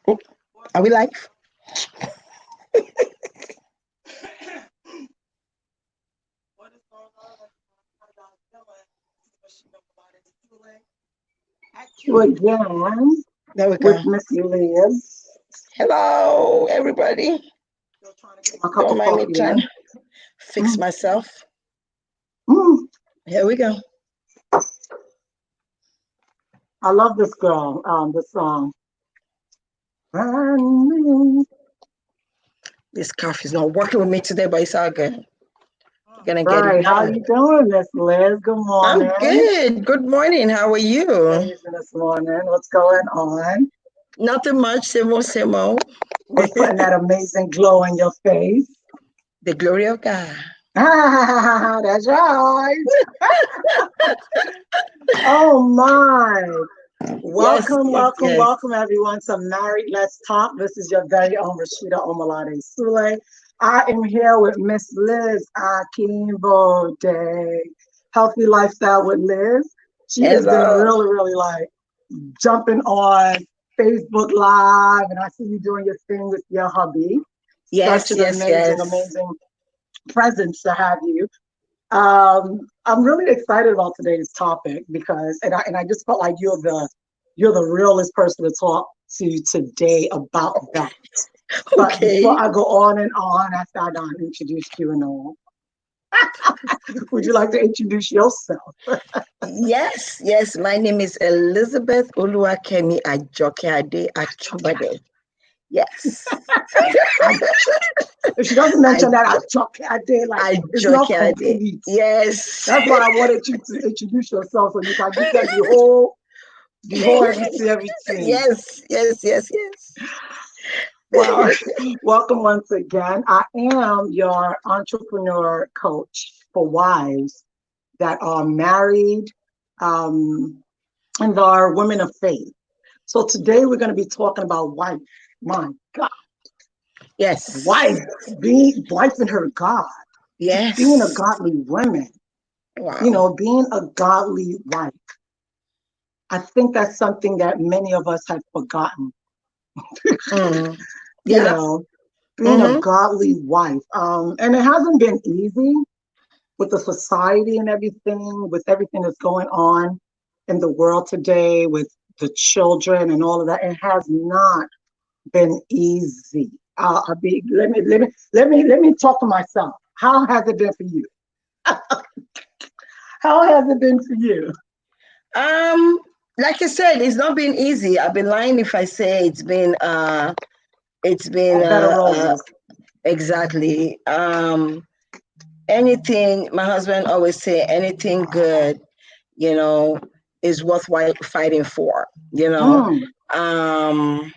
Oh, are we live? You again There we with go. Miss Liz. Hello, everybody. A cup Don't of mind me coffee trying in. to fix Mm, myself. mm. Here we go. I love this girl, this song. Brand new. This coffee's not working with me today, but it's all good. Gonna get it Right. How done. you doing, Miss Liz? Good I'm morning. good. Good morning. How are you? Amazing this morning. What's going on? Nothing much. Same old, same old. What's putting that amazing glow in your face? The glory of God. That's right. Oh my. Yes, Welcome, yes, welcome, yes. welcome everyone to Married Let's Talk. This is your very own Rashida Omalade Sule. I am here with Miss Liz Akimbo Day. Healthy Lifestyle with Liz. She has been Hello. really like jumping on Facebook Live, and I see you doing your thing with your hubby. Such Yes, an yes, amazing, yes. amazing presence to have you. I'm really excited about today's topic because, and I just felt like you're the realest person to talk to today about that. But before Okay. I go on and on, after I done introduce you and all, would you like to introduce yourself? Yes, yes. My name is Elizabeth Oluwakemi Ajokeade Achobade. Yes. I, if she doesn't I mention that, I did like it's not Ajokeade. complete. Yes. That's why I wanted you to introduce yourself so you can give them the whole everything. Yes, yes, yes, yes. Well, welcome once again. I am your entrepreneur coach for wives that are married um, and are women of faith. So today we're going to be talking about wife. My God, Yes. wife, being wife and her God, just being a Yes. godly woman. You Wow. know, being a godly wife. I think that's something that many of us have forgotten. Mm. You Yeah. know, being a Mm-hmm. godly wife. And it hasn't been easy with the society and everything that's going on in the world today, with the children and all of that. It has not been easy. Let me talk to myself. How has it been for you? How has it been for you? Um, like I said, it's not been easy. I've been lying if I say it's been A bed of roses. exactly. Anything my husband always say, anything good, you know, is worth fighting for, you know. Mm, Um,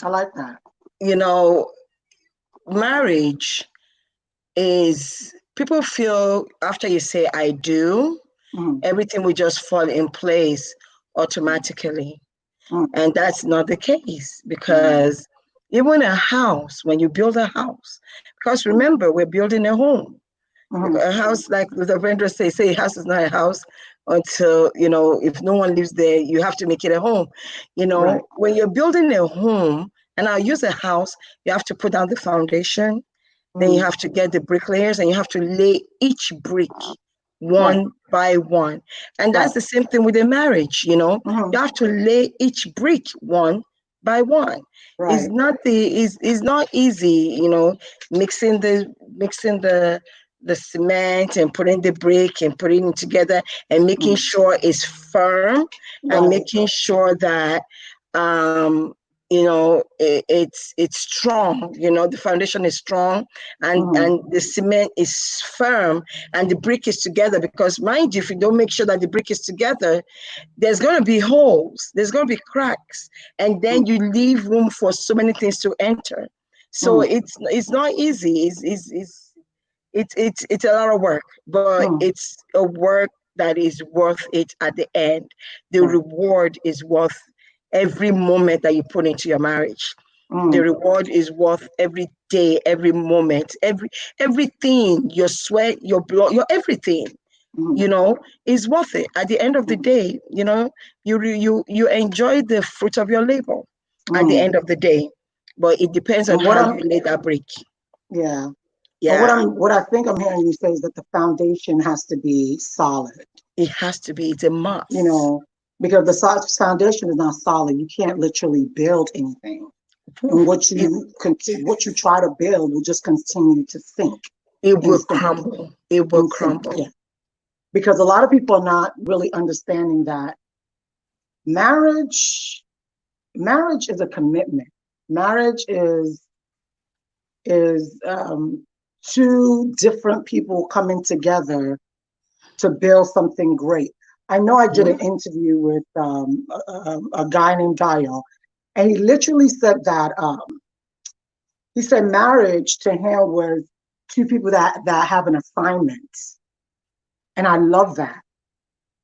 I like that. you know, marriage is people feel after you say I do, Mm, everything will just fall in place automatically. mm, And that's not the case mm, because even a house, when you build a house, because remember, we're building a home. mm, A house, like the vendors say a house is not a house until, if no one lives there, you have to make it a home. right. When you're building a home, and I'll use a house, you have to put down the foundation, then you Mm, have to get the bricklayers and you have to lay each brick right. one by one. And Right. that's the same thing with a marriage, you know. Mm, You have to lay each brick one by one. It's right. not it's not easy, mixing the cement and putting the brick and putting it together and making Mm, sure it's firm and right. making sure that it's strong, the foundation is strong Mm, and the cement is firm and the brick is together, because mind you, if you don't make sure that the brick is together, there's going to be holes, there's going to be cracks, and then mm, you leave room for so many things to enter. So mm, it's not easy. It's a lot of work, but mm, it's a work that is worth it at the end. The right. reward is worth every moment that you put into your marriage. The Mm, reward is worth every day, every moment, everything, your sweat, your blood, your everything. Mm. is worth it. At the end of the Mm. day, you enjoy the fruit of your labor at the Mm. end of the day. But it depends on And what how I'm you lay that brick. yeah. But Yeah, what I think I'm hearing you say is that the foundation has to be solid. it has to be. It's a You must. know, because the foundation is not solid, you can't literally build anything. And Oof, what you try to build will just continue to sink it and will sink crumble. It will and sink. crumble. Yeah. Because a lot of people are not really understanding that marriage marriage is a commitment. Marriage is two different people coming together to build something great. I know I did Mhm. an interview with a guy named Dio, and he literally said that he said marriage to him was two people that have an assignment, and I love that.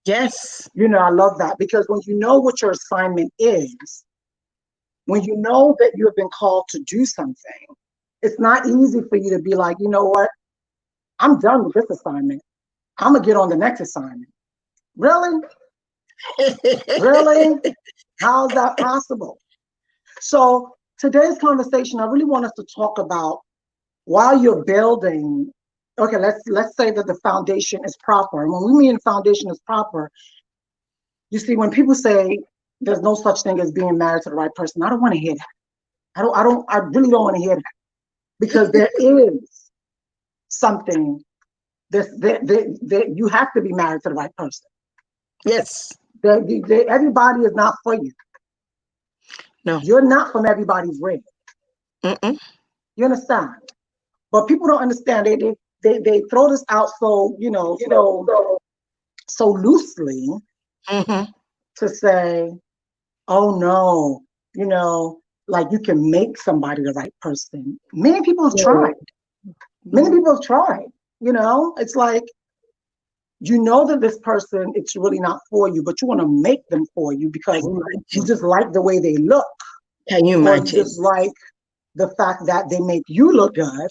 Yes. I love that because when you know what your assignment is, when you know that you have been called to do something, it's not easy for you to be like, you know what, I'm done with this assignment. I'm gonna get on the next assignment. Really? Really? How's that possible? So today's conversation, I really want us to talk about while you're building. Okay, let's say that the foundation is proper. And when we mean foundation is proper, you see, when people say there's no such thing as being married to the right person, I don't want to hear that. I really don't want to hear that because there is something that you have to be married to the right person. Yes. Everybody is not for you. No. You're not from everybody's ring. Mm-mm. You understand? But people don't understand. They throw this out so so loosely Mm-hmm. to say, oh no, you know, like you can make somebody the right person. Many people have No. tried. Many No. people have tried. It's like you know that this person it's really not for you, but you want to make them for you Can because you you imagine? just like the way they look, Can you or you imagine? just like the fact that they make you look good,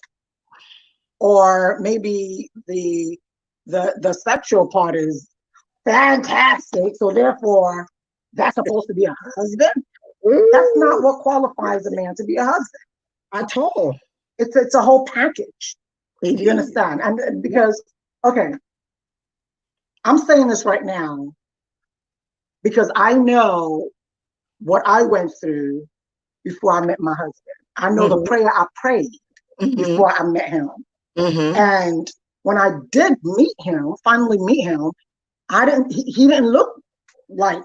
or maybe the sexual part is fantastic, so therefore that's supposed to be a husband. That's not Ooh, what qualifies a man to be a husband. at all. It's a whole package. It You is. understand? And Yeah. because okay, I'm saying this right now because I know what I went through before I met my husband. I know the Mm-hmm. prayer I prayed Mm-hmm. before I met him. Mm-hmm. And when I did finally meet him, he didn't look like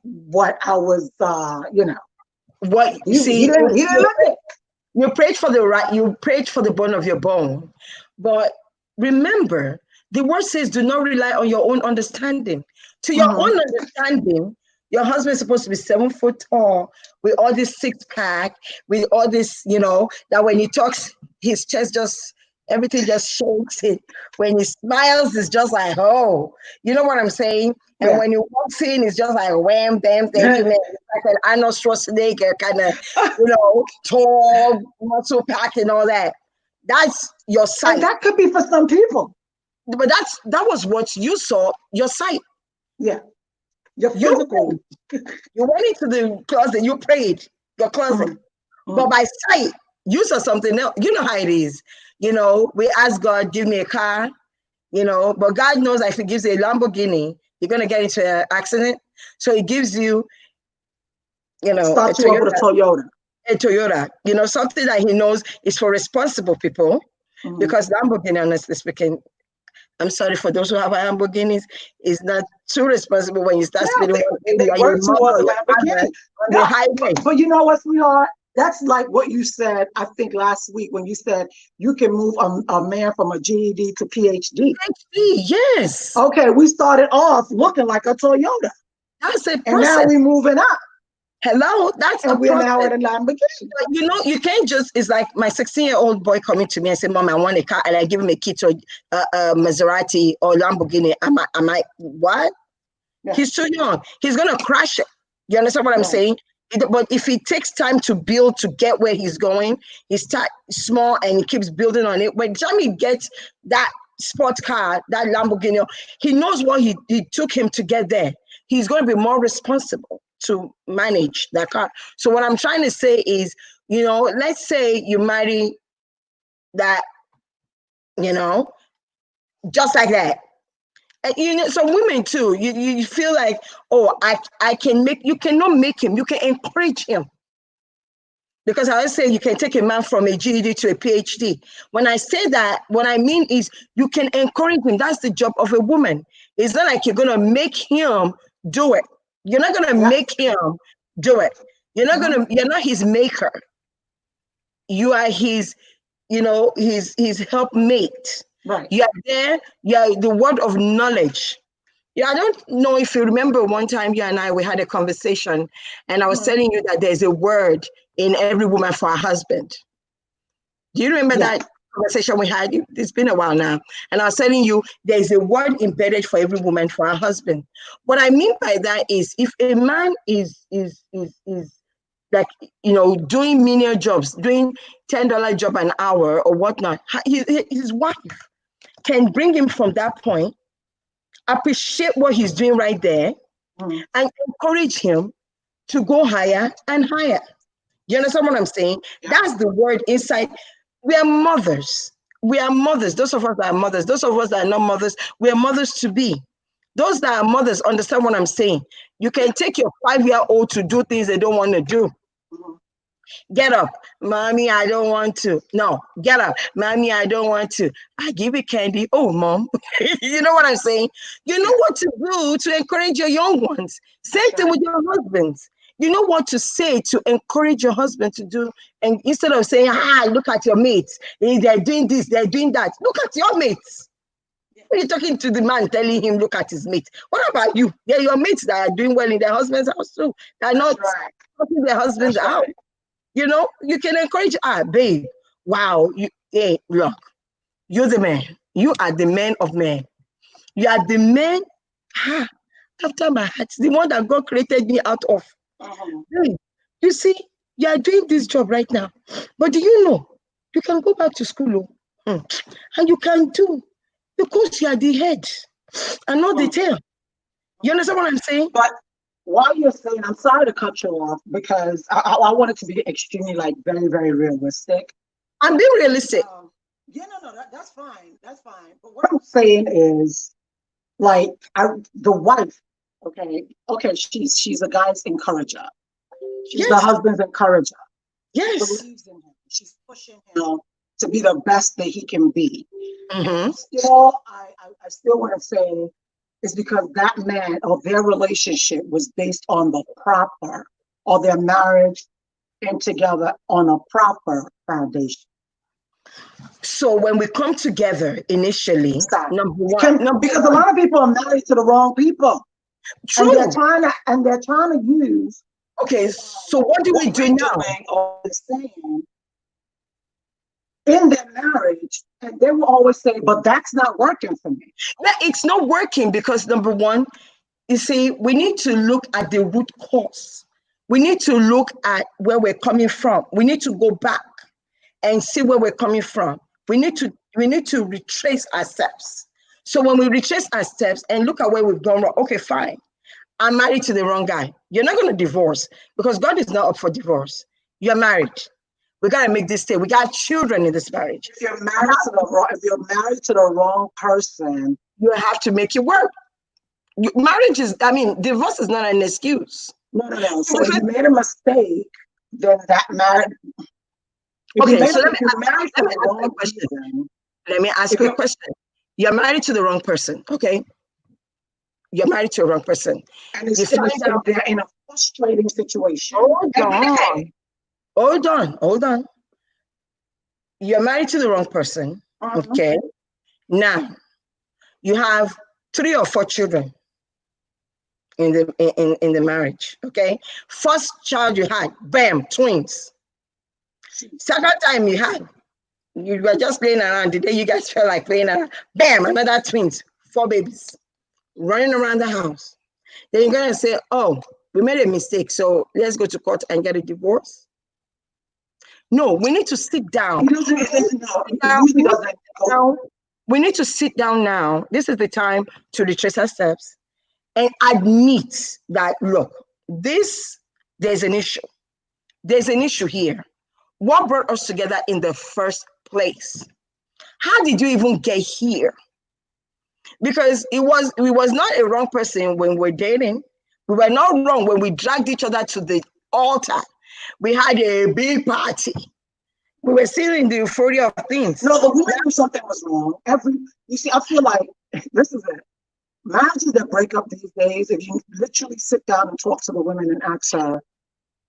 what I was, What he see didn't look it. you prayed for the right, you prayed for the bone of your bone. But remember, the word says do not rely on your own understanding. To your Mm-hmm. own understanding, your husband is supposed to be 7 foot tall with all this six pack, with all this, that when he talks, his chest just everything just shakes it. When he smiles, it's just like, oh, you know what I'm saying? And Yeah. when he walks in, it's just like wham, damn, thank you, man. It's like an Arnold Schwarzenegger kind of, tall, muscle pack and all that. That's your And sight. that could be for some people. But that was what you saw, your sight. Yeah. Your You physical. you went into the closet, you prayed, your closet. Mm-hmm. But Mm-hmm. by sight, you saw something else. You know how it is. We ask God, give me a car, but God knows if he gives you a Lamborghini, you're gonna get into an accident. So he gives you, a Start you off with a Toyota, Toyota. something that he knows is for responsible people. Mm-hmm. Because Lamborghini, honestly speaking, I'm sorry for those who have Lamborghinis, is not too responsible when you start Yeah, speeding 180 they and work your mother towards or a your father Lamborghini. on the Yeah, highway. but you know what, sweetheart? That's like what you said, I think, last week when you said you can move a man from a GED to PhD. PhD, yes. Okay, we started off looking like a Toyota, That's a and now process. we're moving up, Hello, that's a and we're now process. at a Lamborghini. But you can't just, it's like my 16-year-old boy coming to me and say, Mom, I want a car, and I give him a key to a Maserati or Lamborghini. What? Yeah, He's too young. He's going to crash it. You understand what I'm right. saying? But if he takes time to build to get where he's going, he starts small and he keeps building on it. By the time he gets that sports car, that Lamborghini. He knows what he took him to get there. He's going to be more responsible to manage that car. So what I'm trying to say is, let's say you marry that, just like that. And some women too, you feel like, oh, I can make, you cannot make him, you can encourage him. Because I always say you can take a man from a GED to a PhD. When I say that, what I mean is you can encourage him. That's the job of a woman. It's not like you're going to make him do it. You're not going to make him do it. You're not his maker. You are his, his helpmate. Right. You are there. You are the word of knowledge. Yeah, I don't know if you remember one time you and I, we had a conversation and I was telling you that there's a word in every woman for her husband. Do you remember that conversation we had? It's been a while now. And I was telling you there's a word embedded for every woman for her husband. What I mean by that is if a man is like, doing menial jobs, doing $10 job an hour or whatnot, his wife can bring him from that point, appreciate what he's doing right there, and encourage him to go higher and higher. You understand what I'm saying? That's the word inside. We are mothers. We are mothers. Those of us that are mothers, those of us that are not mothers, we are mothers to be. Those that are mothers understand what I'm saying. You can take your 5-year-old to do things they don't want to do. Get up, mommy, I don't want to. No, get up, mommy, I don't want to. I give you candy. Oh, mom. You know what I'm saying? You know what to do to encourage your young ones. Same thing with your husbands. You know what to say to encourage your husband to do. And instead of saying, look at your mates. They're doing this, they're doing that. Look at your mates. When you're talking to the man, telling him, look at his mates. What about you? They're your mates that are doing well in their husband's house too. They're not putting their husbands out. You can encourage, babe, wow, hey, look, you're the man. You are the man of men. You are the man after my heart, the one that God created me out of. Hey, you see, you are doing this job right now. But do you know, you can go back to school, and you can do, because you are the head and not the tail. You understand what I'm saying? But while you're saying, I'm sorry to cut you off because I want it to be extremely, very, very realistic. I'm being realistic. That's fine. That's fine. But what I'm saying is, the wife, okay, she's a guy's encourager. She's the husband's encourager. Yes. She believes in him. She's pushing him to be the best that he can be. Still, I still want to say it's because that man or their relationship was based on their marriage and together on a proper foundation. So when we come together initially, number one, because a lot of people are married to the wrong people. True. And they're trying to use. Okay, so what do we do now? Or saying in their marriage, and they will always say, but that's not working for me. It's not working because number one, you see, we need to look at the root cause. We need to look at where we're coming from. We need to go back and see where we're coming from. We need to retrace our steps. So when we retrace our steps and look at where we've gone wrong, okay, fine. I'm married to the wrong guy. You're not going to divorce because God is not up for divorce. You're married. We got to make this stay. We got children in this marriage. If you're married to the wrong person, you have to make it work. Divorce is not an excuse. No. So if you made a mistake, then that marriage. Okay, so let me ask you a question. You're married to the wrong person, okay? You're married to a wrong person. And they're in a frustrating situation. Hold on. You're married to the wrong person, okay? Now, you have 3 or 4 children in the marriage, okay? First child you had, bam, twins. Second time you were just playing around. The day you guys felt like playing around, bam, another twins, 4 babies running around the house. Then you're going to say, oh, we made a mistake, so let's go to court and get a divorce. No, we need to sit down. We need to sit down now. This is the time to retrace our steps and admit that, look, there's an issue. There's an issue here. What brought us together in the first place? How did you even get here? Because we was not a wrong person when we're dating. We were not wrong when we dragged each other to the altar. We had a big party. We were still in the euphoria of things. No, the woman knew something was wrong. You see, I feel like this is it. Marriages that break up these days, if you literally sit down and talk to the women and ask her,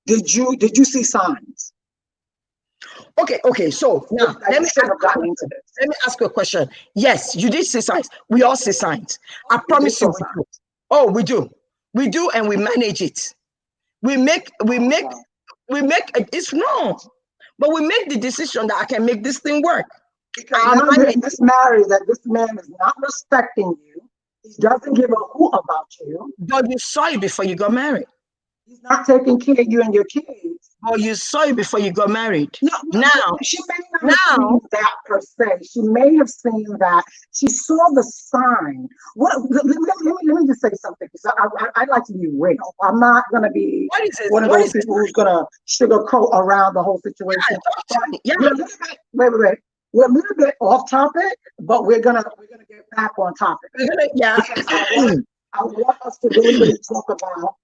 did you see signs? Okay. So now let me ask you a question. Yes, you did see signs. We all see signs. I promise you. Oh, we do, and we manage it. We make it's wrong, but we make the decision that I can make this thing work. Because now you're in this marriage that this man is not respecting you. He doesn't give a hoot about you. But you saw it before you got married. He's not taking care of you and your kids. But you saw it before you got married. No, now, she may not have seen that per se. She may have seen that. She saw the sign. Let me just say something, because I like to be real. I'm not going to be one of those people who's going to sugarcoat around the whole situation. Wait. We're a little bit off topic, but we're gonna get back on topic. I want us to really talk about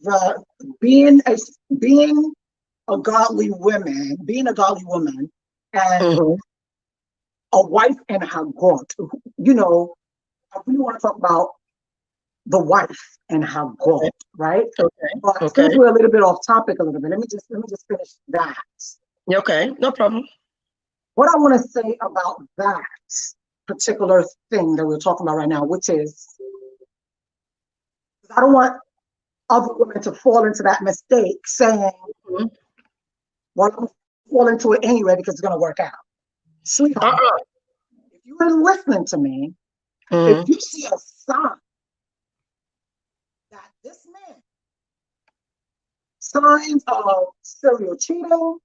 the being a godly woman, and a wife and her God. You know, I really want to talk about the wife and her God, right? Okay. But since we're a little bit off topic a little bit, let me just finish that. Okay, no problem. What I want to say about that particular thing that we're talking about right now, which is, I don't want other women to fall into that mistake saying, well, I'm going to fall into it anyway because it's going to work out. Sweetheart, if you were listening to me, if you see a sign that this man, signs of serial cheating,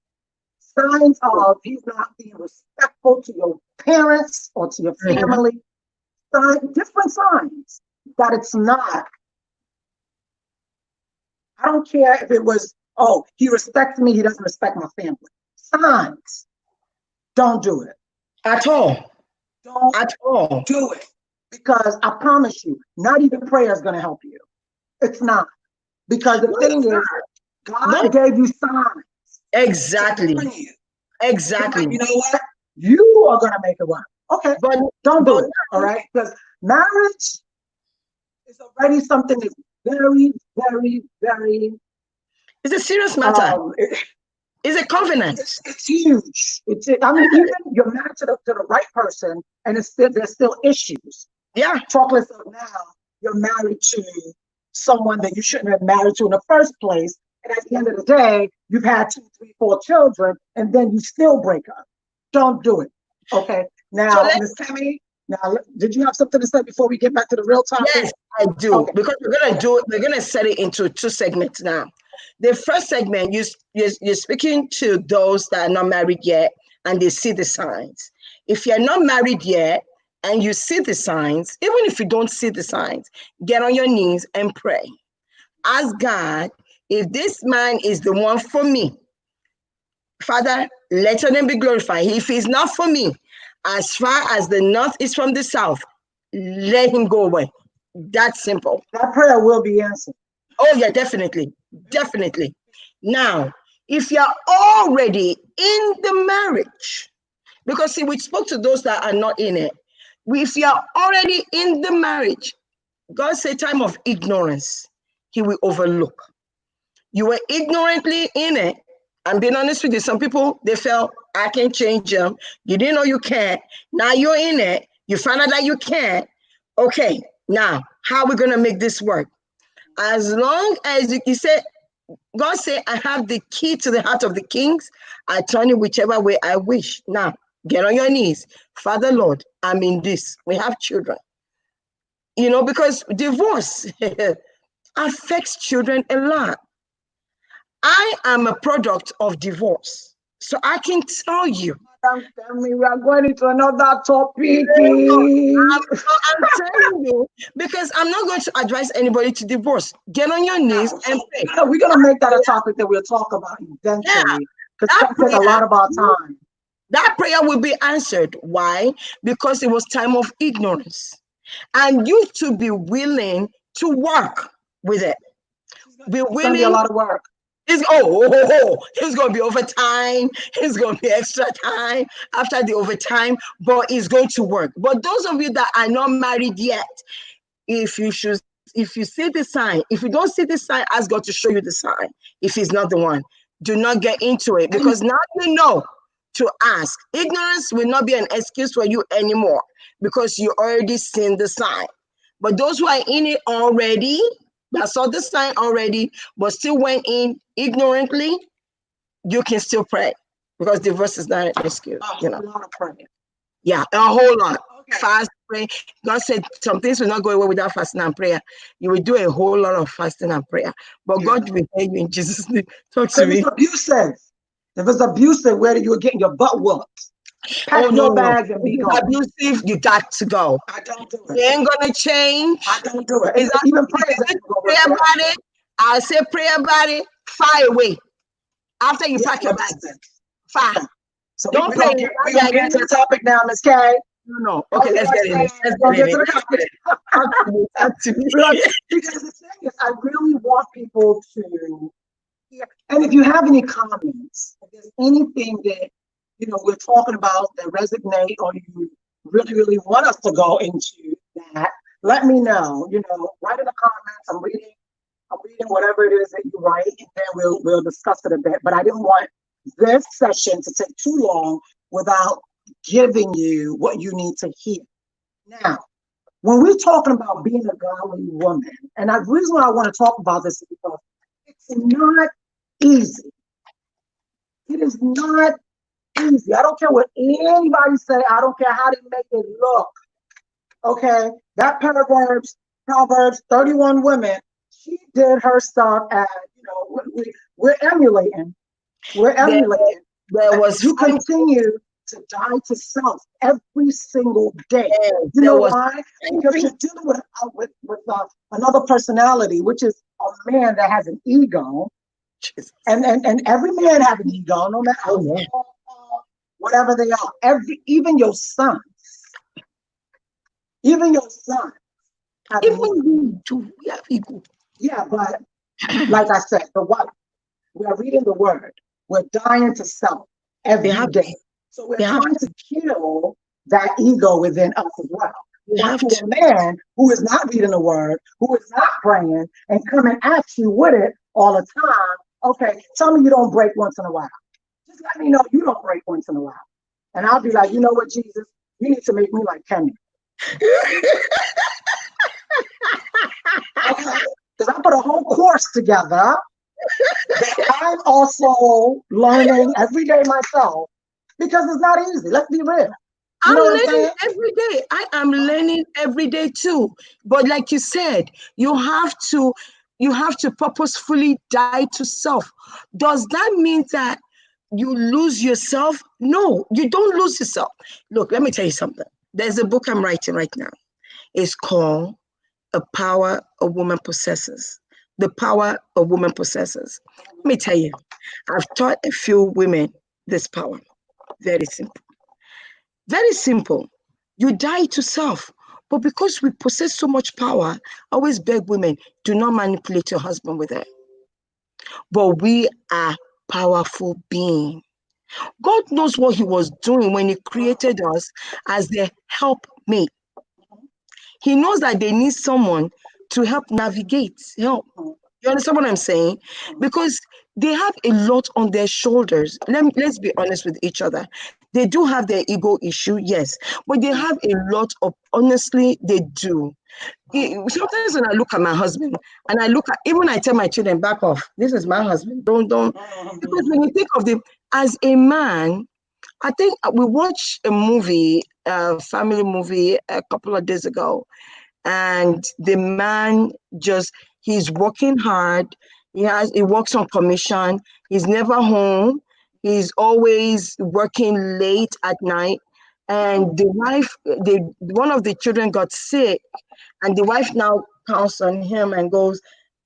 signs of he's not being respectful to your parents or to your family, different signs that it's not. I don't care if it was, oh, he respects me, he doesn't respect my family. Signs. Don't do it. At all. Don't do it. Because I promise you, not even prayer is going to help you. It's not. Because the thing is, God gave you signs. Exactly. You know what? You are going to make it work. Okay. But don't do it. All right? Because marriage is already something that's very, very, very. It's a serious matter. It's a covenant. It's huge. Even you're married to the right person, and there's still issues. Yeah. Talk less of now. You're married to someone that you shouldn't have married to in the first place, and at the end of the day, you've had 2, 3, 4 children, and then you still break up. Don't do it. Okay. Now, Ms. Tammy. Now, did you have something to say before we get back to the real topic? Yes, I do. Okay. Because we're gonna set it into 2 segments now. The first segment, you're speaking to those that are not married yet and they see the signs. If you're not married yet and you see the signs, even if you don't see the signs, get on your knees and pray. Ask God, if this man is the one for me, Father, let your name be glorified. If he's not for me, as far as the north is from the south, let him go away. That's simple. That prayer will be answered. Oh yeah, definitely. Now, if you're already in the marriage, because see, we spoke to those that are not in it. If you're already in the marriage, God said time of ignorance, he will overlook. You were ignorantly in it. I'm being honest with you. Some people, they felt, I can change them. You didn't know you can't. Now you're in it. You found out that you can't. Okay, now, how are we going to make this work? As long as you said, God said, I have the key to the heart of the kings. I turn it whichever way I wish. Now, get on your knees. Father, Lord, I'm in this. We have children. You know, because divorce affects children a lot. I am a product of divorce. So I can tell you. Don't tell me we are going into another topic. I'm telling you, because I'm not going to advise anybody to divorce. Get on your knees No, and so pray. we're gonna make that a topic that we'll talk about Yeah, eventually, because it's that gonna take a lot of our prayer, time. that prayer will be answered. Why? Because it was time of ignorance. And you to be willing to work with it. Be It's gonna be a willing. lot of work. It's gonna be overtime. It's gonna be extra time after the overtime, but it's going to work. But those of you that are not married yet, if you see the sign, if you don't see the sign, ask God to show you the sign. If He's not the one, do not get into it, And because now you know to ask. Ignorance will not be an excuse for you anymore because you already seen the sign. But those who are in it already, that saw the sign already, but still went in ignorantly, you can still pray because divorce is not an excuse, a you know. whole lot of praying. Yeah, a whole lot. Okay. Fast, pray. God said some things will not go away without fasting and prayer. You will do a whole lot of fasting and prayer. But Yeah. God will hear you in Jesus' name. Talk to Because it's me. abusive. If it's abusive, where you were getting your butt whooped, Oh, pack no, your no. bags and If be it's gone. abusive, you got to go. I don't do It it. ain't going to I change. don't do it. Is that, Even if prayers you ain't need to gonna pray work for that. about it, I'll say pray about it, far away. After you Yeah, pack your well, bags, listen. far. Okay. So we, Don't we're play gonna it. get we're gonna get into the topic now, Miss K. No, no. Okay, Okay, let's Miss get in K, it. Let's we're gonna get get in to it. the Let's topic. get it. Talk to me. Talk to me. Because the thing is, I really want people to hear. And if you have any comments, if there's anything that we're talking about that resonate, or you really want us to go into that, let me know. Write in the comments. I'm reading whatever it is that you write, and then we'll discuss it a bit. But I didn't want this session to take too long without giving you what you need to hear. Now, when we're talking about being a godly woman, and the reason why I want to talk about this is because it's not easy. It is not easy. I don't care what anybody say. I don't care how they make it look. Okay, that Proverbs 31 women, she did her stuff, and we're emulating. We're There, emulating. there But was you fighting. continue to die to self every single day. You There know was why? Because fighting. you're dealing with another personality, which is a man that has an ego, Jesus. and every man has an ego, no matter how Oh, yeah. small, whatever they are. Even your son, even your son have an Even ego. you do. We have ego. Yeah, but like I said, the wife, we're reading the word. We're dying to self We every have day. So we're we have trying to kill that ego within us as well. we But have to to. a man who is not reading the word, who is not praying, and coming at you with it all the time, okay, tell me you don't break once in a while. Just let me know you don't break once in a while. And I'll be like, you know what, Jesus? You need to make me like Kenny. Okay? Because I put a whole course together that I'm also learning every day myself, because it's not easy. Let's be real. You I'm know what I'm learning saying? every day. I am learning every day too. But like you said, you have to purposefully die to self. Does that mean that you lose yourself? No, you don't lose yourself. Look, let me tell you something. There's a book I'm writing right now. It's called A Power a Woman Possesses. The Power a Woman Possesses. Let me tell you, I've taught a few women this power. Very simple. Very simple. You die to self. But because we possess so much power, I always beg women, do not manipulate your husband with it. But we are powerful beings. God knows what He was doing when He created us as the helpmate. He knows that they need someone to help navigate, help. You understand what I'm saying? Because they have a lot on their shoulders. Let's be honest with each other. They do have their ego issue, yes, but they have a lot of, honestly, they do. Sometimes when I look at my husband and I look at, even I tell my children, back off. This is my husband. Don't. Because when you think of them as a man, I think we watched a movie, a family movie, a couple of days ago, and the man just he's working hard. He works on commission. He's never home. He's always working late at night. And the wife, one of the children got sick, and the wife now counts on him and goes,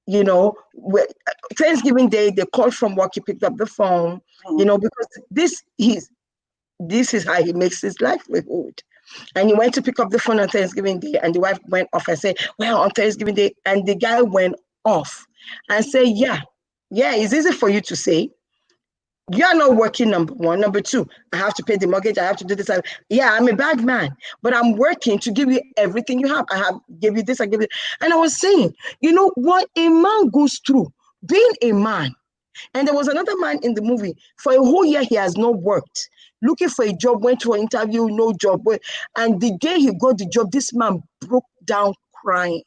you know, Thanksgiving Day, they called from work, he picked up the phone, because this is how he makes his livelihood. And he went to pick up the phone on Thanksgiving Day, and the wife went off and said, well, on Thanksgiving Day, and the guy went off and said, yeah, it's easy for you to say. You're not working, number one. Number two, I have to pay the mortgage. I have to do this. Yeah, I'm a bad man, but I'm working to give you everything you have. I have give you this, I give you. And I was saying, you know what a man goes through being a man. And there was another man in the movie. For a whole year, he has not worked. Looking for a job, went to an interview, no job. And the day he got the job, this man broke down crying.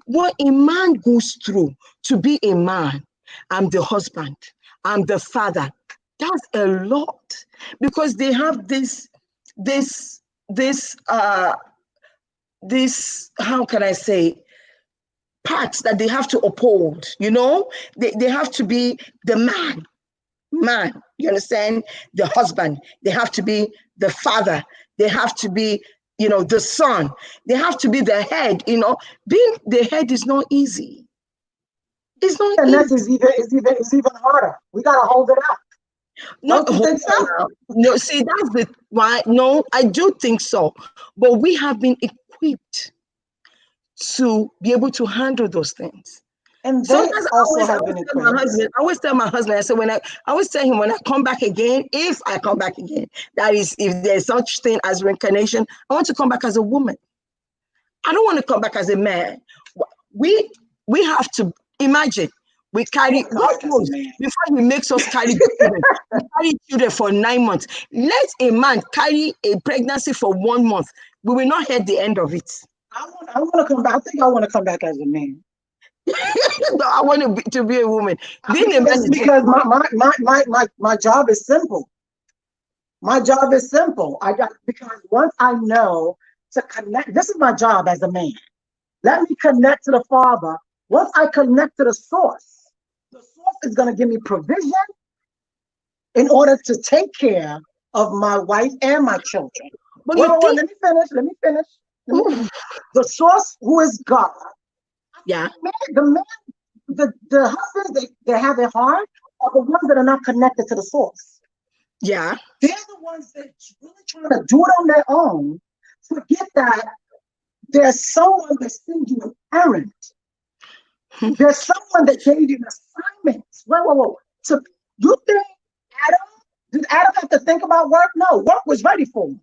What a man goes through to be a man. I'm the husband. I'm the father. That's a lot, because they have this, how can I say, parts that they have to uphold, they have to be the man, you understand? The husband, they have to be the father, they have to be, the son, they have to be the head, being the head is not easy. It's not and easy. that's even harder. We gotta hold it up. No, Don't you think so? no, see, that's the why. No, I do think so, but we have been equipped to be able to handle those things. And they Sometimes also have been equipped. I always tell my husband, I say, I always tell him, when I come back again, if I come back again, that is, if there's such thing as reincarnation, I want to come back as a woman. I don't want to come back as a man. We have to imagine. We carry, God knows, before he makes us carry children, we carry children for 9 months. Let a man carry a pregnancy for 1 month. We will not hear the end of it. I want to come back. I think I want to come back as a man. No, I want to be a woman. Being a man is because my job is simple. My job is simple. Because once I know to connect, this is my job as a man. Let me connect to the Father. Once I connect to the source is going to give me provision in order to take care of my wife and my children. But let me finish. The source, who is God. Yeah. The husbands, they have it hard, are the ones that are not connected to the source. Yeah. They're the ones that really trying to do it on their own. Forget that there's someone that sends you an errand. There's someone that gave you an assignment. Whoa. So you think did Adam have to think about work? No, work was ready for him.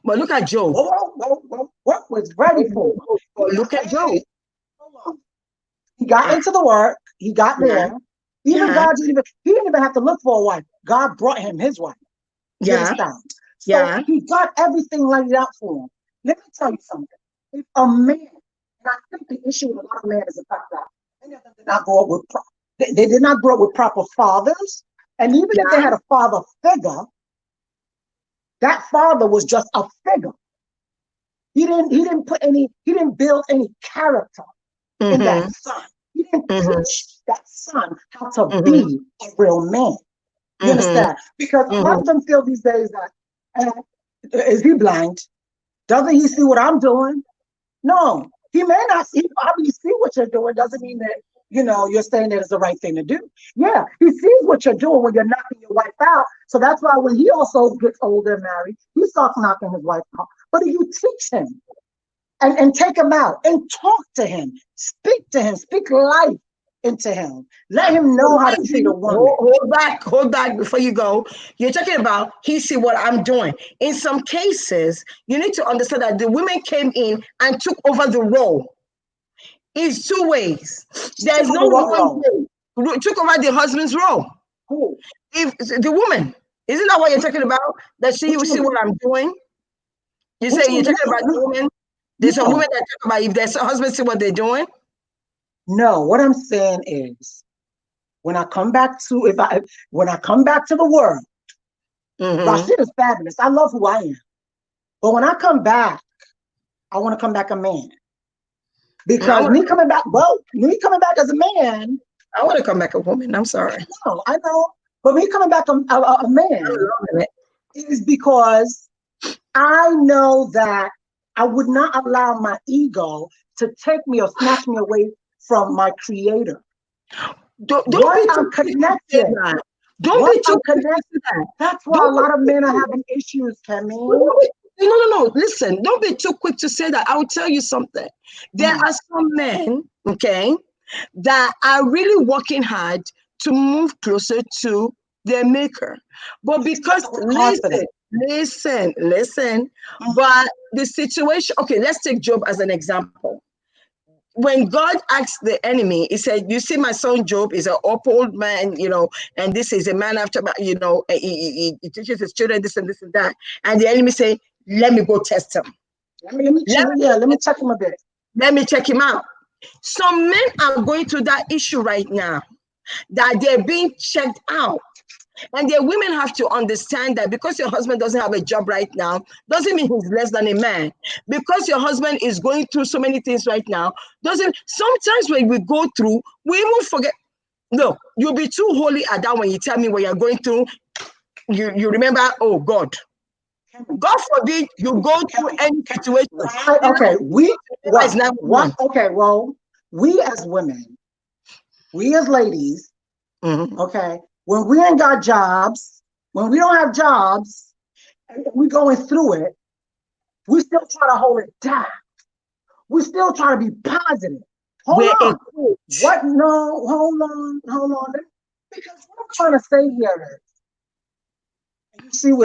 But look at Job. Whoa. Work was ready for him. Look at Job. He got into the work. He got there. Even God he didn't even have to look for a wife. God brought him his wife. So he got everything laid out for him. Let me tell you something. If a man, and I think the issue with a lot of men is the fact that they did not grow up with proper fathers. And even if they had a father figure, that father was just a figure. He didn't build any character in that son. He didn't teach that son how to be a real man. You understand? Because a lot of them feel these days that, is he blind? Doesn't he see what I'm doing? No, he may not see, probably see what you're doing. Doesn't mean that, you're saying that it's the right thing to do. Yeah, he sees what you're doing when you're knocking your wife out. So that's why when he also gets older and married, he starts knocking his wife out. But if you teach him and take him out and talk to him, speak to him, speak life into him, let him know how to treat a woman. Hold back before you go. You're talking about he see what I'm doing. In some cases, you need to understand that the women came in and took over the role. It's two ways. There's no one way. Took over the husband's role. Who? If the woman, isn't that what you're talking about? That she will see what I'm doing. You say you're talking about the woman. There's a woman that talk about if their husband see what they're doing. No, what I'm saying is, when I come back to the world, Rashid is fabulous. I love who I am. But when I come back, I want to come back a man. Because me coming back as a man. I want to come back a woman. I'm sorry. I know. But me coming back a man is because I know that I would not allow my ego to take me or snatch me away from my creator. Don't What be I'm too quick to say connected. that. Don't What be too I'm quick to connected. say that. That's why a Don't lot of be men are too having issues, Camille. quick. No. Listen, don't be too quick to say that. I will tell you something. There Mm. are some men, okay, that are really working hard to move closer to their maker. But because, Confident. listen, but the situation, okay, let's take Job as an example. When God asked the enemy, he said, "You see, my son Job is an old man, and this is a man after he teaches his children this and that." And the enemy say, "Let me go test him. Let me check him a bit. Let me check him out." Some men are going through that issue right now, that they're being checked out. And the women have to understand that because your husband doesn't have a job right now, doesn't mean he's less than a man. Because your husband is going through so many things right now, doesn't sometimes when we go through, we even forget. No, you'll be too holy at that when you tell me what you're going through. You remember, oh God. God forbid you go through any situation. Right? Okay, okay, well, we as women, we as ladies, okay, when we ain't got jobs, when we don't have jobs, and we going through it, we still try to hold it down. We still try to be positive. Hold on. What? No, hold on. Because what I'm trying to say here is, you see, we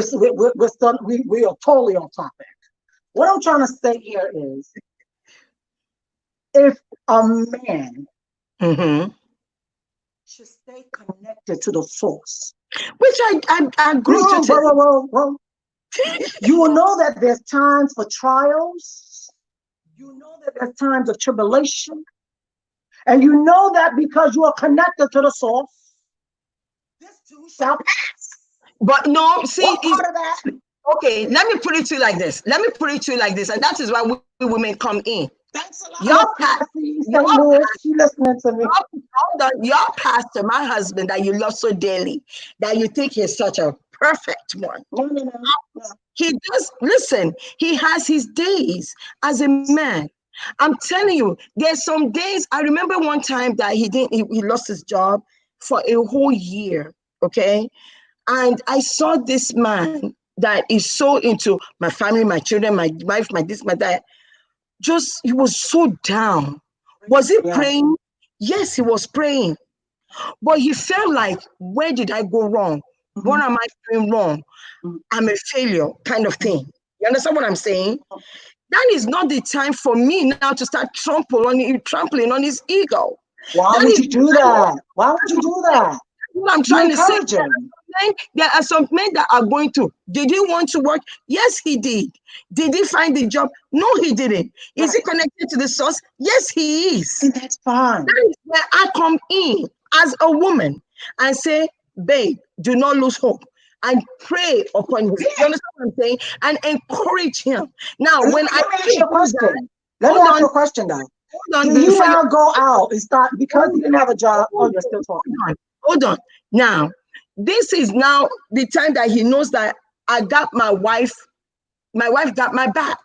are totally on topic. What I'm trying to say here is, if a man should stay connected to the source, which I agree to take. Whoa. You will know that there's times for trials. You know that there's times of tribulation. And you know that because you are connected to the source, this too shall pass. But no, see, what part of that? Okay, let me put it to you like this. And that is why we women come in. Thanks a lot. She listening to me. Your pastor, my husband, that you love so dearly, that you think he's such a perfect one. No. He does. Listen, he has his days as a man. I'm telling you, there's some days. I remember one time that he lost his job for a whole year. Okay, and I saw this man that is so into my family, my children, my wife, my this, my that. Just, he was so down. Was he praying? Yes, he was praying. But he felt like, where did I go wrong? What am I doing wrong? I'm a failure, kind of thing. You understand what I'm saying? That is not the time for me now to start trampling on his ego. Why would you do that? What I'm trying to say, there are some men that are going to. Did he want to work? Yes, he did. Did he find the job? No, he didn't. Is he connected to the source? Yes, he is. And that's fine. That is where I come in as a woman and say, babe, do not lose hope. And pray upon him. You understand what I'm saying? And encourage him. Now, when let me ask you a question. Let me ask you a question though. Did he now go out and start because he didn't have a job? Oh, you're still talking. Hold on. Now, this is now the time that he knows that I got my wife got my back.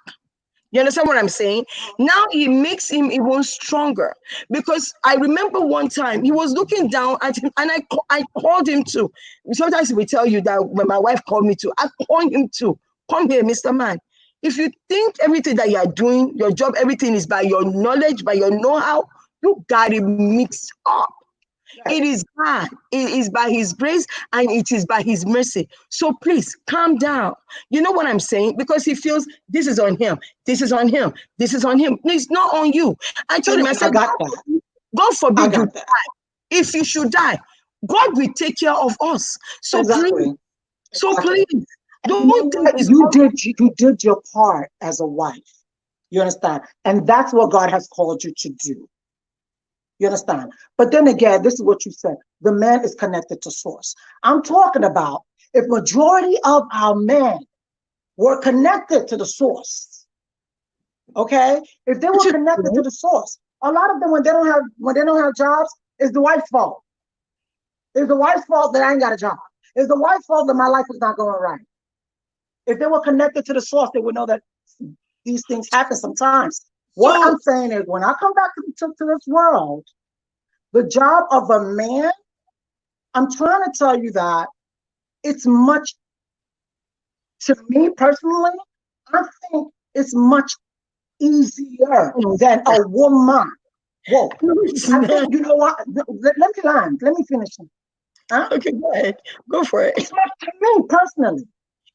You understand what I'm saying? Now it makes him even stronger, because I remember one time he was looking down at him, and I called him to. Sometimes we tell you that when my wife called me to, I called him to. Come here, Mr. Man. If you think everything that you are doing, your job, everything is by your knowledge, by your know-how, you got it mixed up. It is God. It is by his grace and it is by his mercy. So please calm down. You know what I'm saying? Because he feels this is on him. This is on him. This is on him. No, it's not on you. I told him, I said, God forbid you die. If you should die, God will take care of us. So please, don't think you did your part as a wife. You understand? And that's what God has called you to do. You understand? But then again, this is what you said. The man is connected to source. I'm talking about if majority of our men were connected to the source, okay? If they were connected to the source, a lot of them when they don't have jobs, it's the wife's fault. It's the wife's fault that I ain't got a job. It's the wife's fault that my life is not going right. If they were connected to the source, they would know that these things happen sometimes. What So I'm saying is, when I come back to this world, the job of a man, I'm trying to tell you that it's much, to me personally, I think it's much easier than a woman. Whoa. no, it's I not. think, you know what? Let me land. Let me finish. Huh? Okay, go ahead. Go for it. It's much to me personally.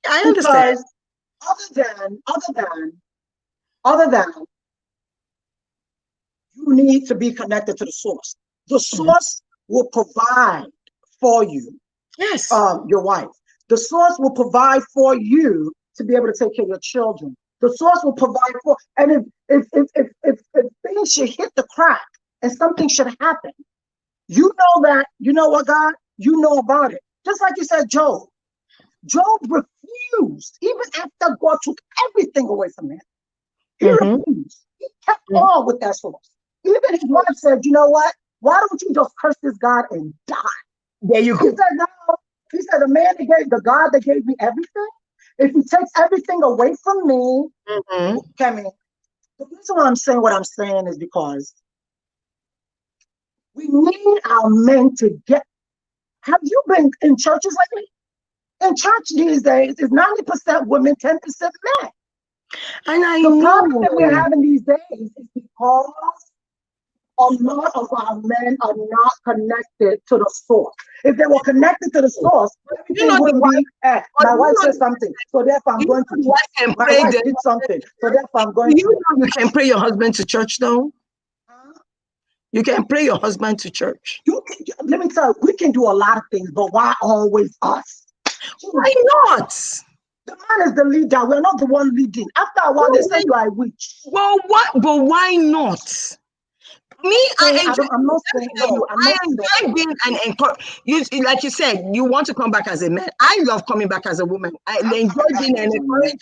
I understand. Because other than you need to be connected to the source. The Mhm. source will provide for you, Yes. your wife. The source will provide for you to be able to take care of your children. The source will provide for, and if things should hit the crack and something should happen, you know that, you know what, God, you know about it. Just like you said, Job. Job refused, even after God took everything away from him. He Mm-hmm. refused. He kept on with that source. Even his wife said, you know what? Why don't you just curse this God and die? There you He go. said, no. He said, the God that gave me everything, if he takes everything away from me, Mm-hmm. Kemi, the reason why I'm saying what I'm saying is because we need our men to get. Have you been in churches lately? In church these days, it's 90% women, 10% men. And I The problem that we're know. having these days is because a lot of our men are not connected to the source. If they were connected to the source, You everything know the wouldn't wife, be, but my you wife know said something, so therefore I'm you know going to the teach. wife can My pray wife the did something, so therefore I'm going you to. know you can pray your husband to church though. You can pray your husband to church. Let me tell you, we can do a lot of things, but why always us? Why not? The man is the leader. We're not the one leading. After a while, they say you are a witch. Well, what? But why not? I'm Me, not I saying, enjoy. I'm not Let me saying, tell you, no, I'm I not saying. enjoy being an encourage. You like you said, you want to come back as a man. I love coming back as a woman. I I'm enjoy coming back being an as a man. encourager.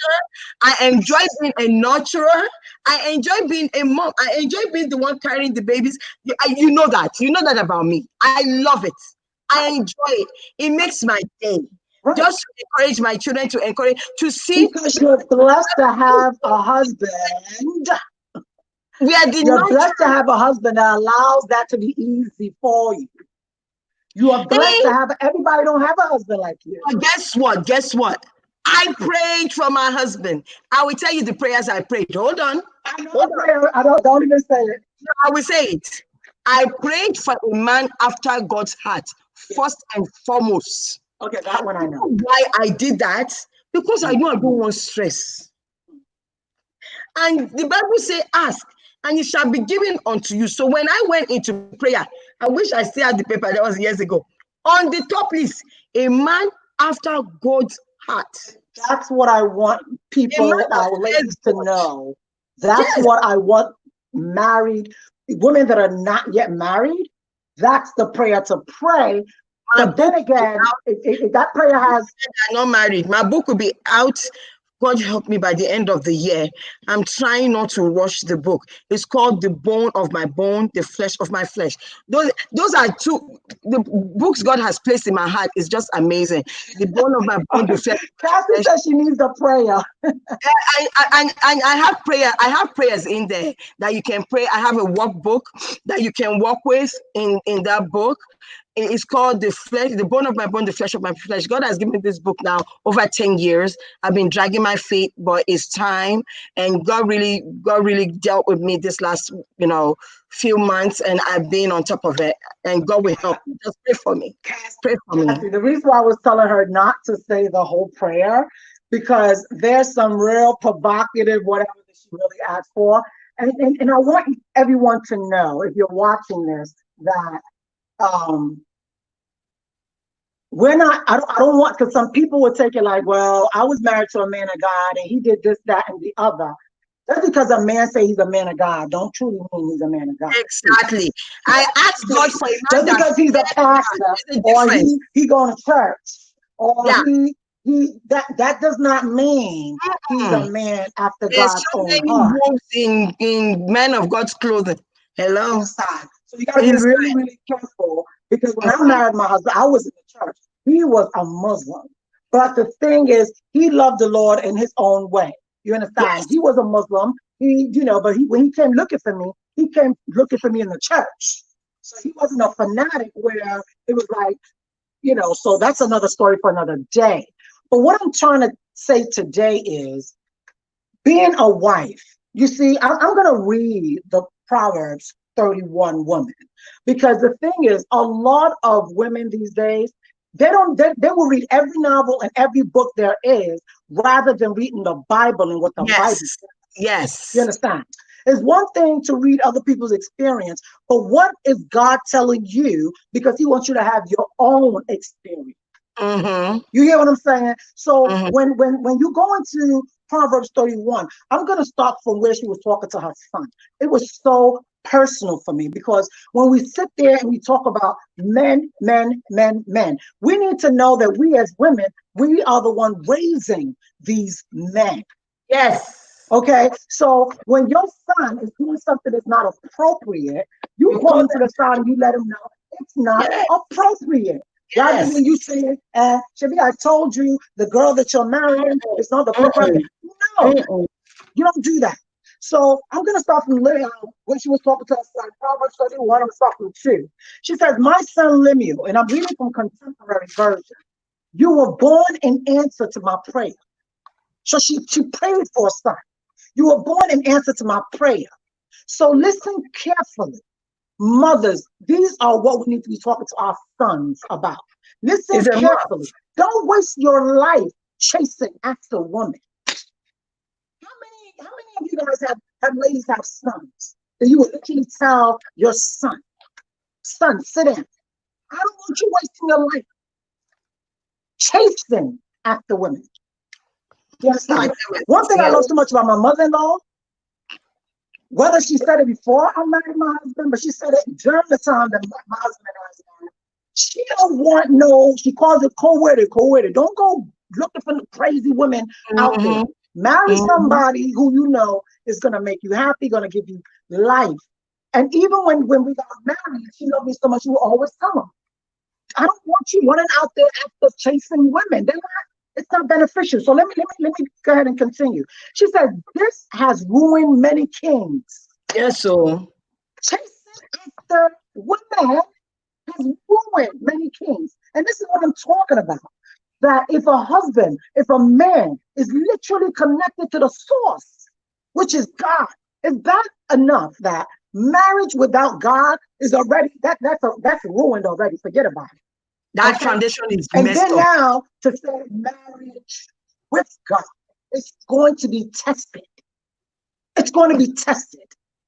I enjoy being a nurturer. I enjoy being a mom. I enjoy being the one carrying the babies. You know that. You know that about me. I love it. I enjoy it. It makes my day. Right. Just to encourage my children to encourage to see Because you're blessed to have a husband. we are the You're blessed to nurturer. have a husband that allows that to be easy for you. You are blessed to have, everybody don't have a husband like you. But guess what? Guess what? I prayed for my husband. I will tell you the prayers I prayed. Hold on. I know Hold the on. prayer. I don't even say it. I will say it. I prayed for a man after God's heart, Yeah. first and foremost. Okay, that one I You know. know why I did that? Because I know I don't want stress. And the Bible says, ask, and it shall be given unto you. So when I went into prayer, I wish I still had the paper that was years ago. On the top list, a man after God's heart. That's what I want A man people, that our fears ladies, to God. know. That's Yes. what I want married women that are not yet married. That's the prayer to pray. My But then book will be again, out. that prayer has. I'm not married. My book will be out. God help me by the end of the year. I'm trying not to rush the book. It's called The Bone of My Bone, The Flesh of My Flesh. Those are two the books God has placed in my heart is just amazing. The bone of my bone, the flesh of Cassie my flesh. says she needs the prayer. I have prayers in there that you can pray. I have a workbook that you can work with in that book. It's called The Flesh, The Bone of My Bone, The Flesh of My Flesh. God has given me this book now over 10 years. I've been dragging my feet, but it's time. And God really dealt with me this last, few months, and I've been on top of it. And God will help me. Just pray for me. Pray for me. Cassie, the reason why I was telling her not to say the whole prayer, because there's some real provocative whatever that she really asked for. And I want everyone to know, if you're watching this, that we're not, I don't want, because some people would take it like, well, I was married to a man of God and he did this, that, and the other. Just because a man say he's a man of God, don't truly mean he's a man of God. Exactly. I asked God for a man Just that because he's a pastor there's a or difference. he going to church or Yeah. that does not mean he's a Mm. man after There's God's so own many heart. wolves in men of God's clothing. Hello. Inside. So you got to be Inside. really, really careful Because when I married my husband, I was in the church. He was a Muslim. But the thing is, he loved the Lord in his own way. You understand? Yes. He was a Muslim. When he came looking for me, he came looking for me in the church. So he wasn't a fanatic where it was like, so that's another story for another day. But what I'm trying to say today is being a wife. You see, I'm going to read the Proverbs 31 woman, because the thing is, a lot of women these days, they will read every novel and every book there is rather than reading the Bible and what the Bible Yes. says. You Yes. understand? It's one thing to read other people's experience, but what is God telling you? Because he wants you to have your own experience. Mm-hmm. You hear what I'm saying? So Mm-hmm. when you go into Proverbs 31, I'm gonna start from where she was talking to her son. It was so personal for me because when we sit there and we talk about men, men, men, men, we need to know that we as women, we are the one raising these men. Yes. Okay, so when your son is doing something that's not appropriate, you You call call him to them. the side and you let him know it's not Yes. appropriate. Rather Yes. than you saying, Shabi, I told you the girl that you're marrying is not the proper. Mm-mm. No, Mm-mm. you don't do that. So I'm going to start from Leah when she was talking to us, like Proverbs 31. I'm going to start from 2. She says, my son Lemuel, and I'm reading from contemporary version. You were born in answer to my prayer. So she prayed for a son. You were born in answer to my prayer. So listen carefully. Mothers, these are what we need to be talking to our sons about. Listen It's a must. carefully. Don't waste your life chasing after women. How many of you guys have ladies have sons that you would literally tell your son, sit down. I don't want you wasting your life chasing after women. You My understand? One goodness. thing I Yes. love so much about my mother-in-law, whether she said it before I married my husband, but she said it during the time that my husband and I was married. She don't want no, she calls it co-worded. Don't go looking for crazy women out there. Mm-hmm. Marry Mm-hmm. somebody who you know is gonna make you happy, gonna give you life. And even when we got married, she loved me so much, she would always tell him, I don't want you running out there after chasing women. It's not beneficial. So let me go ahead and continue. She said, this has ruined many kings. Yes, so. Chasing after women has ruined many kings. And this is what I'm talking about. That if a man is literally connected to the source, which is God, it's bad enough that marriage without God is already that's ruined already. Forget about it. That Okay. foundation is And messed then up. now to say marriage with God, it's going to be tested. It's going to be tested.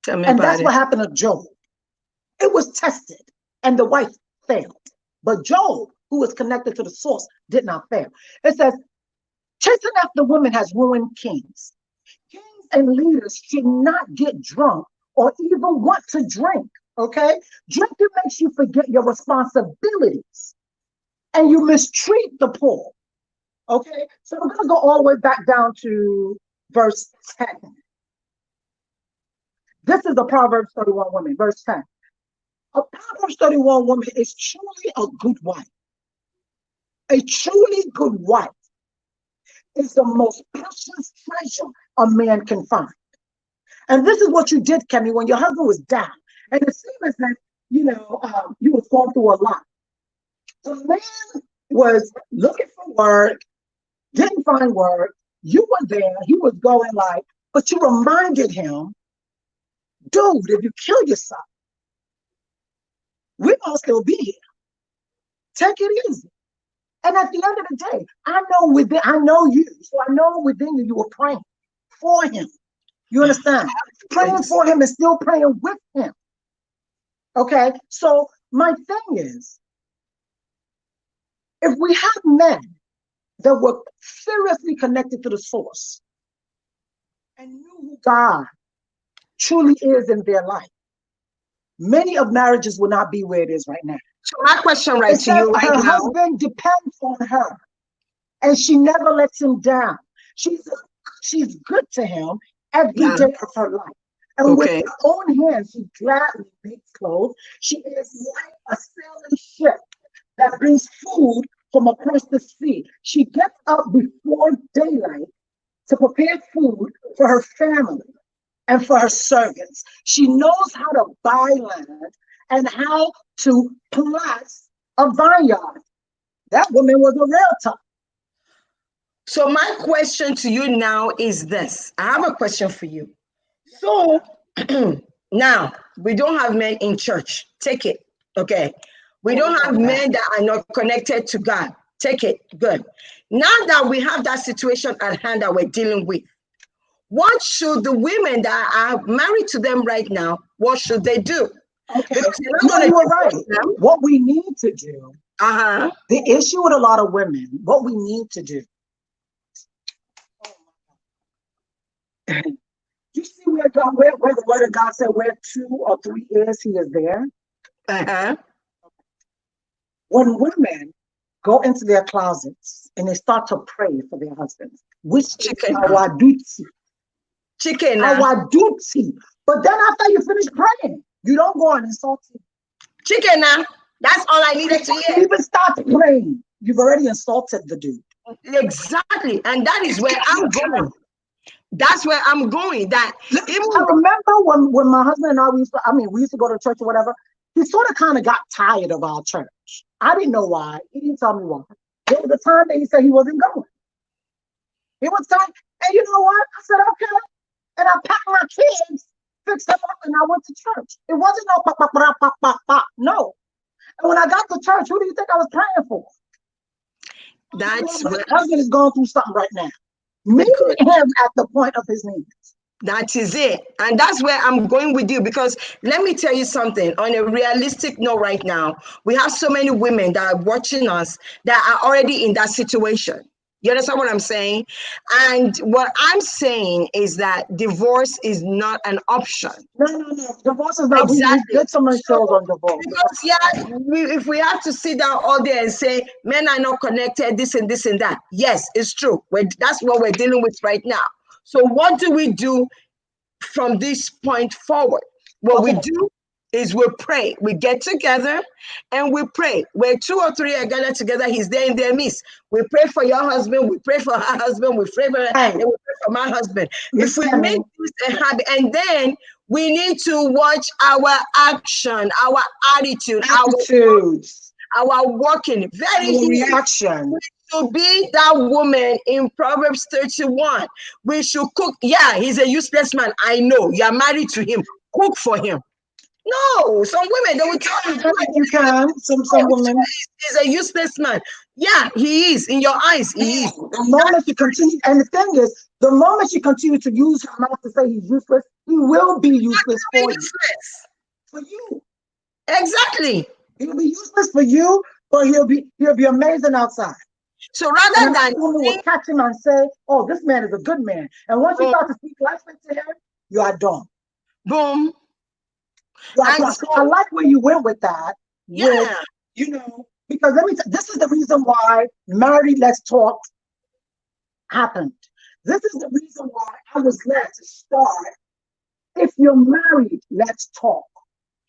Tell me And about that's it. what happened to Job. It was tested, and the wife failed. But Job, who was connected to the source, did not fail. It says, chasing after women has ruined kings. Kings and leaders should not get drunk or even want to drink. Okay? Drinking makes you forget your responsibilities and you mistreat the poor. Okay? So we're going to go all the way back down to verse 10. This is the Proverbs 31 woman, verse 10. A Proverbs 31 woman is truly a good wife. A truly good wife is the most precious treasure a man can find. And this is what you did, Kemi, when your husband was down. And it seemed as if, you was going through a lot. The man was looking for work, didn't find work. You were there. He was going like, but you reminded him, dude, if you kill yourself, we're going to still be here. Take it easy. And at the end of the day, I know you. So I know within you, you were praying for him. You understand? Praying Yes. for him and still praying with him. Okay. So my thing is, if we have men that were seriously connected to the source and knew who God truly is in their life, many of marriages will not be where it is right now. So my question It right to says you right her now. husband depends on her and she never lets him down. She's good to him every Yeah. day of her life. And with Okay. her own hands, she gladly makes clothes. She is like a sailing ship that brings food from across the sea. She gets up before daylight to prepare food for her family and for her servants. She knows how to buy land and how to plant a vineyard. That woman was a realtor. So my question to you now is this. I have a question for you. So now we don't have men in church. Take it. Okay. We Oh, we don't know have that. men that are not connected to God. Take it. Good. Now that we have that situation at hand that we're dealing with, what should the women that are married to them right now, what should they do? Okay. Because you're not No, going you to were right. divorce them. What we need to do, Uh-huh. the issue with a lot of women, what we need to do, you see where God, where the word of God said, where 2 or 3 is, he is there. Uh-huh. When women go into their closets and they start to pray for their husbands, which is Chicken. our duty, Chicken. our duty. But then after you finish praying, you don't go and insult him. Chicken. That's all I needed to Before hear. you even start praying, you've already insulted the dude. Exactly. And that is where I'm going. That's where I'm going. That even I remember when my husband and I, we used to go to church or whatever. He sort of kind of got tired of our church. I didn't know why. He didn't tell me why. There was a time that he said he wasn't going. He was tired. And you know what? I said, okay. And I packed my kids, fixed them up, and I went to church. It wasn't no pop, pop, pop, pop, pop, pop. No. And when I got to church, who do you think I was praying for? that's My where husband is going through something right now. Meeting good. him at the point of his needs. That is it. And that's where I'm going with you because let me tell you something on a realistic note right now. We have so many women that are watching us that are already in that situation. You understand what I'm saying? And what I'm saying is that divorce is not an option. No. Divorce is not. We Exactly. did so many So, shows on divorce. because yeah, if we have to sit down all day and say men are not connected, this and that, yes, it's true. That's what we're dealing with right now. So, what do we do from this point forward? What we Okay. do is we pray. We get together and we pray. Where 2 or 3 are gathered together, he's there in their midst. We pray for your husband. We pray for her husband. We pray for her, Hey, and we pray for my husband. If listen we to make me. this a habit, and then we need to watch our action, our attitude, Attitudes, our walking. Very our huge. reaction. To be that woman in Proverbs 31. We should cook. Yeah, he's a useless man. I know. You're married to him. Cook for him. No, some women they will tell you, You can. Some women. he's a useless man. Yeah, he is. In your eyes, he is. The moment you continue, and the thing is, the moment you continue to use your mouth to say he's useless, he will be useless for you. Useless. For you, Exactly. he'll be useless for you, but he'll be amazing outside. So And rather another than woman will catch him and say, "Oh, this man is a good man." And once you boom, start to speak life into him, you are done. boom, You are and done. so I like where you went with that. With yeah, because this is the reason why Married Let's Talk happened. This is the reason why I was led to start. If you're married, let's talk.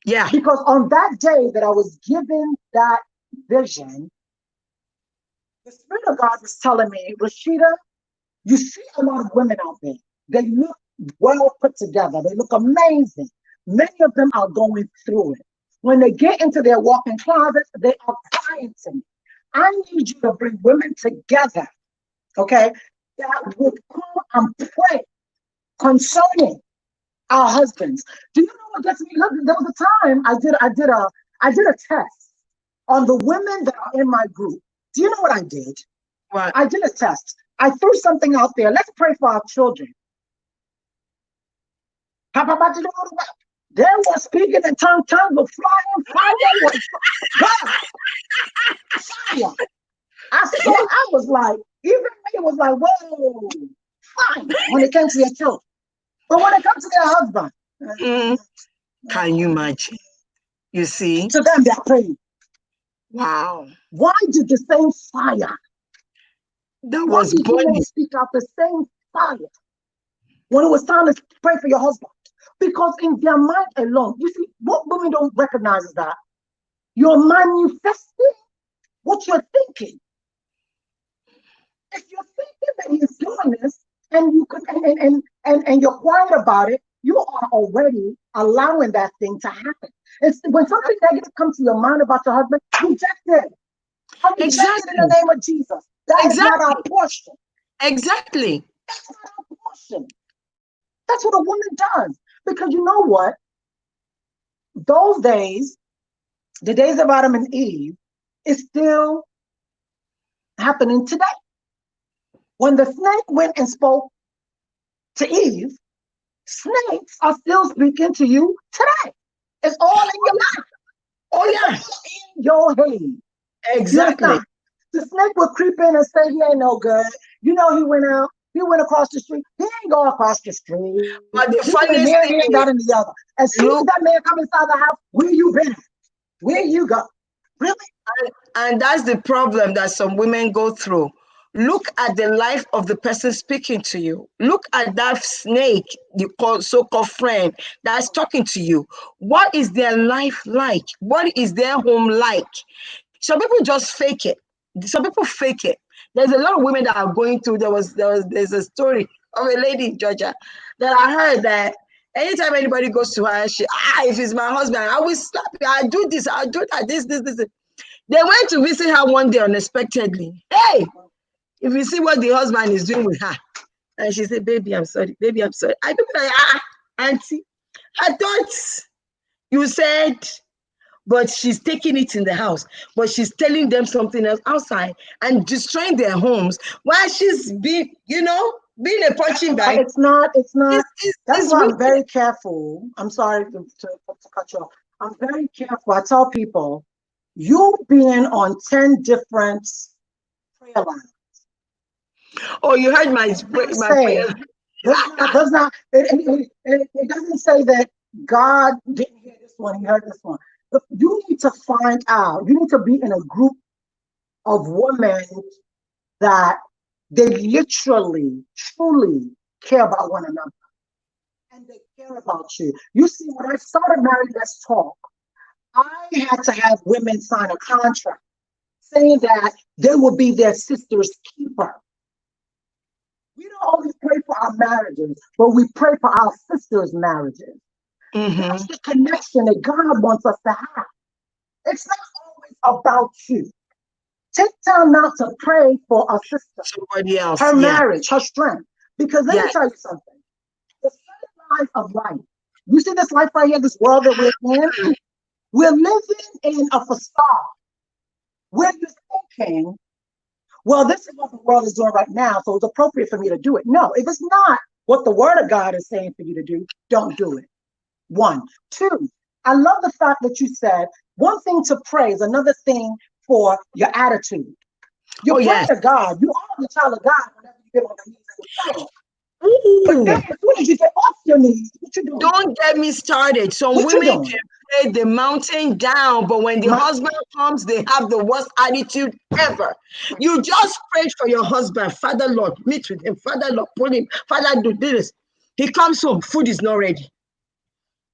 yeah, Because on that day that I was given that vision, the Spirit of God was telling me, Rashida, you see a lot of women out there. They look well put together. They look amazing. Many of them are going through it. When they get into their walk-in closets, they are crying to me. I need you to bring women together, okay, that would come and pray concerning our husbands. Do you know what gets me? Look, there was a time I did a test on the women that are in my group. Do you know what I did? what? I did a test. I threw something out there. Let's pray for our children. They were speaking in tongues were flying. Fire was God. Fire. I was like, even me was like, whoa, fire when it came to their children. But when it comes to their husband, Mm, can you imagine? You see? to them they're praying. Wow. Why did the same fire? That Why was did you all burning. speak out the same fire when it was time to pray for your husband? Because in their mind alone, you see, what women don't recognize is that you're manifesting what you're thinking. If you're thinking that he's doing this and you can and you're quiet about it, you are already allowing that thing to happen. It's when something negative comes to your mind about your husband, reject it. I reject it in the Exactly. name of Jesus. That is not our Exactly. portion. Exactly. That's not our portion. That's what a woman does. Because you know what? Those days, the days of Adam and Eve, is still happening today. When the snake went and spoke to Eve, snakes are still speaking to you today. It's all in your mouth. Oh It's yeah. all in your head. You Exactly. understand? The snake would creep in and say he ain't no good. You know, he went out, he went across the street. He ain't go across the street. But the He went funniest here, thing here, and is, that, and the other. As soon as look, that man come inside the house, where you been at? Where you go? Really? and that's the problem that some women go through. Look at the life of the person speaking to you. Look at that snake, the so-called friend that's talking to you. What is their life like? What is their home like? Some people just fake it. Some people fake it. There's a lot of women that are going through. There's a story of a lady in Georgia that I heard that anytime anybody goes to her, if it's my husband, I will slap you. I do this, I do that, this. They went to visit her one day unexpectedly. Hey, if you see what the husband is doing with her, and she said, "Baby, I'm sorry. Baby, I'm sorry." I don't like, auntie, I thought you said, but she's taking it in the house, but she's telling them something else outside and destroying their homes while she's being, being a punching bag. It's not. That's It's why I'm wicked. very careful. I'm sorry to cut you off. I'm very careful. I tell people, you being on 10 different prayer lines. Oh, you heard my Not my say, prayer. does not, it doesn't say that God didn't hear this one, he heard this one. But you need to find out, you need to be in a group of women that they literally, truly care about one another and they care about you. You see, when I started Married Let's Talk, I had to have women sign a contract saying that they will be their sister's keeper. We don't always pray for our marriages, but we pray for our sisters' marriages. Mm-hmm. That's the connection that God wants us to have. It's not always about you. Take time now to pray for a sister, Somebody else. her Yeah. marriage, her strength. Because let me Yeah. tell you something. The life of life. You see this life right here, this world that we're in? We're living in a facade where you're thinking, well, this is what the world is doing right now, so it's appropriate for me to do it. No, if it's not what the word of God is saying for you to do, don't do it. One. Two, I love the fact that you said one thing to pray is another thing for your attitude. Oh You're praying yes. to God. You are the child of God whenever you get on your knees and you pray. But then Ooh. as soon as you get off your knees, what you doing? Don't get me started. Some What you women doing? can pray the mountain down, but when the My, husband comes, they have the worst attitude ever. You just prayed for your husband, Father Lord, meet with him, Father Lord, pull him, Father do this. He comes home, food is not ready.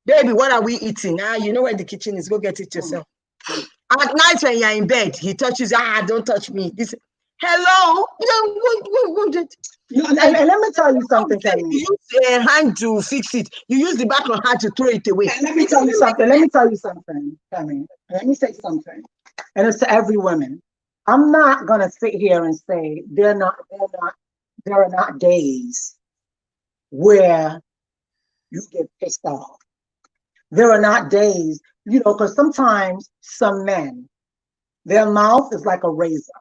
Baby, what are we eating? You know where the kitchen is. Go get it mm, yourself. mm. At night when you're in bed, he touches, don't touch me. This, hello? Like, And let me tell you something, Kevin. you use a hand to fix it. You use the back of hand to throw it away. And let me It tell you doesn't make something. Let me sense. tell you something, Kevin. Let me say something. And it's to every woman. I'm not gonna sit here and say there are not days where you get pissed off. There are not days, because sometimes some men, their mouth is like a razor.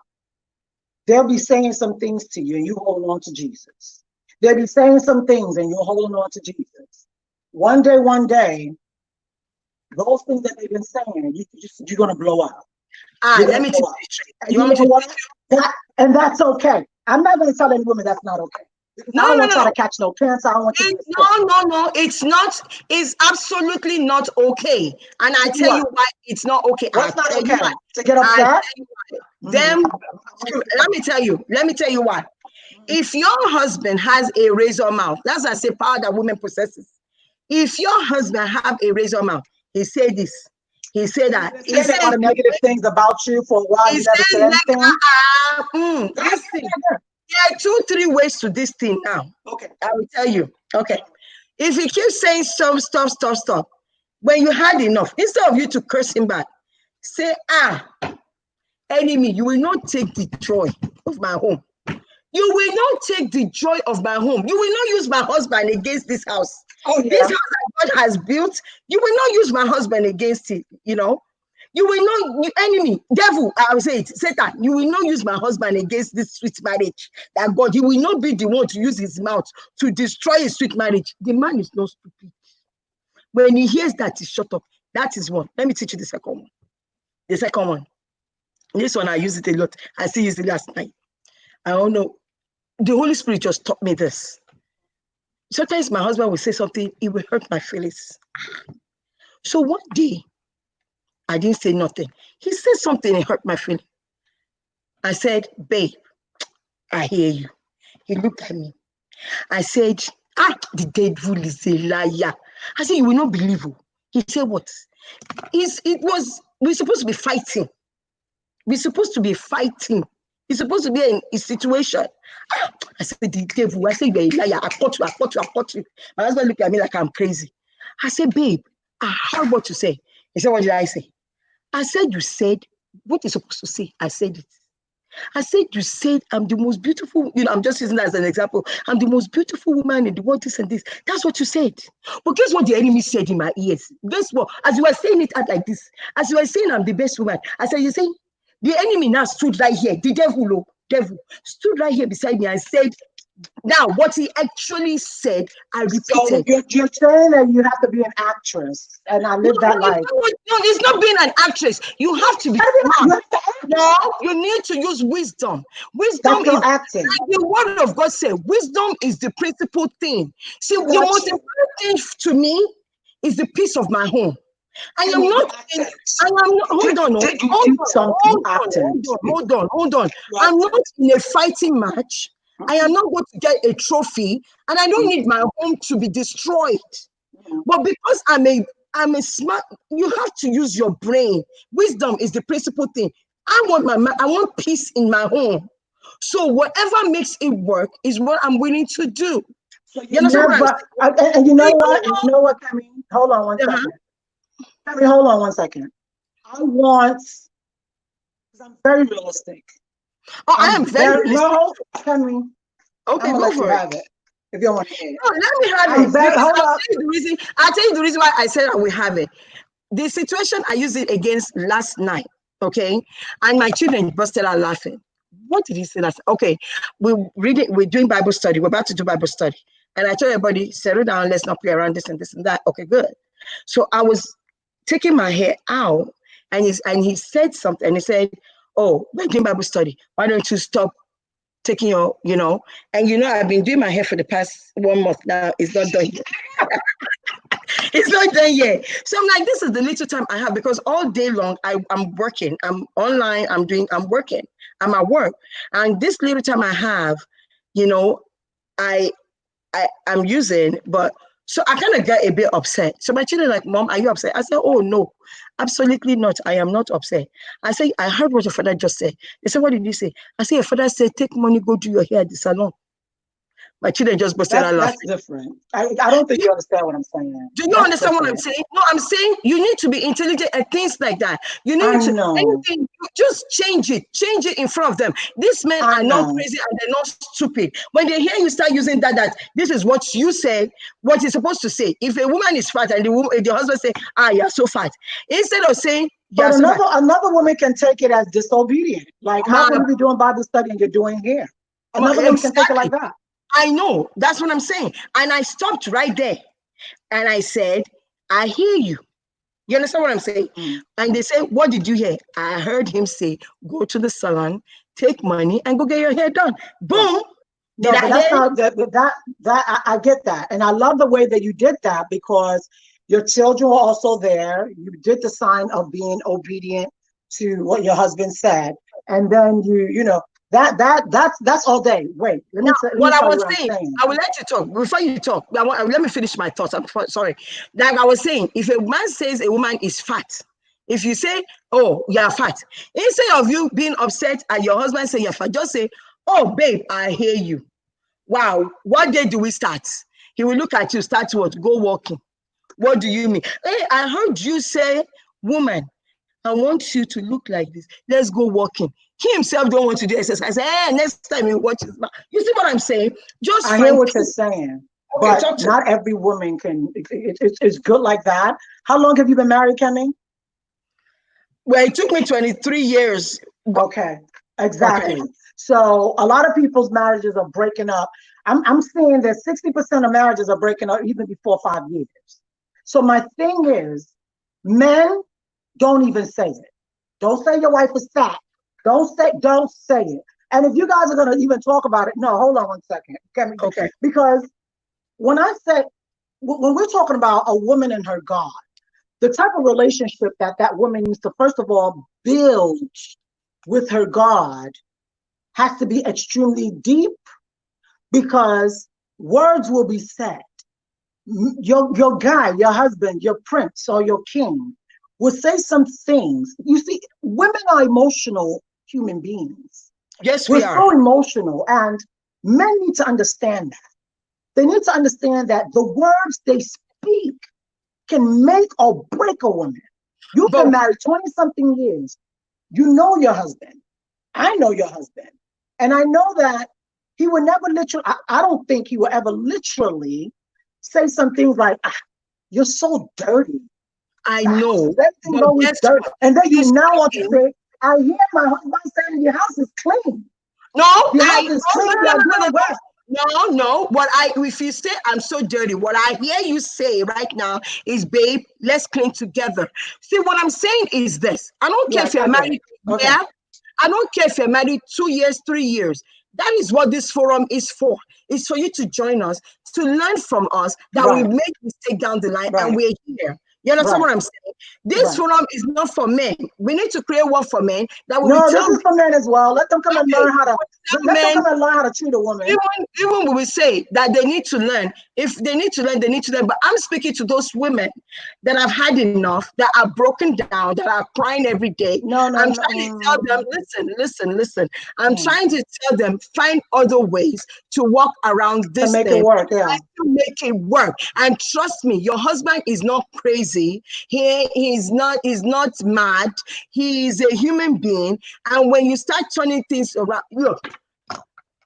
They'll be saying some things to you and you hold on to Jesus. They'll be saying some things and you're holding on to Jesus. One day, those things that they've been saying, you're gonna blow up. You're Let gonna me blow teach up. you a trick. And You you want know me to what? teach you? And that's okay. I'm not gonna tell any woman that's not okay. Because No, I don't no, want y'all no. to catch no cancer. I don't want you to get sick. No. It's not. It's absolutely not okay. And I Then tell what? you why it's not okay. I What's not tell you why. okay? To get I upset? tell you why. Mm-hmm. Them. Let me tell you. Let me tell you why. If your husband has a razor mouth, that's I say power that women possesses. If your husband have a razor mouth, he said this, he said He's that, been he saying a says, lot of negative things about you for a while. he You never says said negative. anything. Listen, there are 2, 3 ways to this thing now. Okay. I will tell you. Okay. If he keeps saying stop, when you had enough, instead of you to curse him back, say, enemy, you will not take the joy of my home. You will not take the joy of my home. You will not use my husband against this house. Oh This yeah. house that God has built, you will not use my husband against it, you know. You will not, you enemy, devil, I will say it, Satan, you will not use my husband against this sweet marriage. That God, he will not be the one to use his mouth to destroy a sweet marriage. The man is not stupid. When he hears that, he shut up. That is one. Let me teach you the second one. The second one. This one, I use it a lot. I still used it last night. I don't know. The Holy Spirit just taught me this. Sometimes my husband will say something, it will hurt my feelings. So one day, I didn't say nothing. He said something, it hurt my feelings. I said, babe, I hear you. He looked at me. I said, the devil is a liar. I said, you will not believe him. He said, what? We're supposed to be fighting. We're supposed to be fighting. It's supposed to be in a situation. I said, the devil. I said, you're a liar. I caught you. My husband looked at me like I'm crazy. I said, babe, I heard what you say. He said, what did I say? I said, you said what you're supposed to say. I said it. I said, you said I'm the most beautiful, I'm just using that as an example. I'm the most beautiful woman in the world, this and this. That's what you said. But guess what the enemy said in my ears? Guess what? As you were saying it out like this, as you were saying I'm the best woman, I said, you say, the enemy now stood right here, the devil stood right here beside me and said, now what he actually said, I So repeated. you're saying that you have to be an actress, and I No, live that life. it's not being an actress. You have to be You smart. have to act. No, you need to use wisdom. That's Wisdom is, your acting. like the word of God said, wisdom is the principal thing. See, I the got most you. important thing to me is the peace of my home. I I am mean, you not in, acted. I am not, You did, hold on, you did, you hold did on, something. You hold on, acted. hold on. You I'm acted. not in a fighting match. I am not going to get a trophy, and I don't need my home to be destroyed. But because I'm a smart, you have to use your brain. Wisdom is the principal thing. I want peace in my home. So whatever makes it work is what I'm willing to do. So You you understand what I'm never, saying? and you You know what? don't You know what, Kemi? Hold on one know. second. Kemi, hold on one second. I want, because I'm very realistic. Oh, I am I'm very very, realistic. no, Kemi, I'm Okay, gonna go let you for it. have it if you don't want to hear it. No, let me have I'm it very, because hold up. I'll tell you the reason why I said I will have it. The situation I used it against last night, okay? And my children busted out laughing. What did he say last? Okay, we're doing Bible study. We're about to do Bible study. And I told everybody, settle down, let's not play around this and this and that. Okay, good. So I was taking my hair out and he said something and he said, oh, we're doing Bible study. Why don't you stop taking and I've been doing my hair for the past 1 month now. It's not done yet. It's not done yet. So I'm like, this is the little time I have because all day long I'm working. I'm online. I'm working. I'm at work. And this little time I have, you know, I I'm using, but so I kind of get a bit upset. So my children are like, Mom, are you upset? I said, oh no, absolutely not. I am not upset. I say, I heard what your father just said. They said, what did you say? I said, your father said, take money, go do your hair at the salon. My children just busted out That's laughing. different. I don't think you understand what I'm saying. Do you That's understand what I'm different. saying? No, I'm saying you need to be intelligent at things like that. You I need to know. anything, just change it in front of them. These men I are not know. crazy and they're not stupid. When they hear you start using that this is what you said, what you're supposed to say. If a woman is fat and the husband say, you're so fat, instead of saying you're But so fat, another woman can take it as disobedient. Like, how can you be doing Bible study and you're doing here? Another woman can take it like exactly. that. I know. That's what I'm saying. And I stopped right there and I said, I hear you. You understand what I'm saying? Mm. And they say, what did you hear? I heard him say, go to the salon, take money, and go get your hair done. Right. Boom. Did No, I but hear that's it? not that I get that. And I love the way that you did that because your children were also there. You did the sign of being obedient to what your husband said. And then That's all day. Wait, Now, let me what I tell you was what I'm saying, saying. I will let you talk. Before you talk, let me finish my thoughts. Sorry. Like I was saying, if a man says a woman is fat, if you say, oh, you're fat, instead of you being upset at your husband saying you're fat, just say, oh, babe, I hear you. Wow, what day do we start? He will look at you, start what? Go walking. What do you mean? Hey, I heard you say, woman, I want you to look like this. Let's go walking. He himself don't want to do exercise. Hey, next time he watches. You see what I'm saying? Just I hear find what you're peace. saying, Okay, but talk to me. not every woman can. It's good like that. How long have you been married, Kemi? Well, it took me 23 years. Okay, Okay. exactly. So a lot of people's marriages are breaking up. I'm seeing that 60% of marriages are breaking up even before 5 years. So my thing is, men don't even say it. Don't say your wife is fat. Don't say it. And if you guys are gonna even talk about it, no, hold on one second. Okay. Because when I say when we're talking about a woman and her God, the type of relationship that that woman needs to first of all build with her God has to be extremely deep because words will be said. Your guy, your husband, your prince or your king will say some things. You see, women are emotional human beings. Yes, We're we are. so emotional, and men need to understand that. They need to understand that the words they speak can make or break a woman. You've been But married 20 something years. You know your husband. I know your husband. And I know that he would never literally, I don't think he will ever literally say some things like, ah, you're so dirty. I The house, know. everything's But always guess dirty. what? And then you He's now want to speaking. say, I hear my husband saying your house is clean. No, Your I house is no, clean. no, You're no, no, no, doing no. well. No, no. What I if you say I'm so dirty, what I hear you say right now is, babe, let's clean together. See, what I'm saying is this. I don't care Yes, if you're I get it. married, Okay. yeah. I don't care if you're married 2 years, 3 years. That is what this forum is for. It's for you to join us, to learn from us that we Right. make mistake down the line and Right. we're here. You understand Right. what I'm saying? This Right. forum is not for men. We need to create one for men that will No, this tell, is for men as well. Let them come and okay, learn how to tell let them men. come and learn how to treat a woman. Even we will say that they need to learn. If they need to learn, they need to learn. But I'm speaking to those women that have had enough, that are broken down, that are crying every day. No, no, I'm no. trying to tell them, listen. I'm Mm. trying to tell them, find other ways to walk around To this make it thing. work, Try yeah. to make it work. And trust me, your husband is not crazy. He's not mad. He is a human being. And when you start turning things around, look,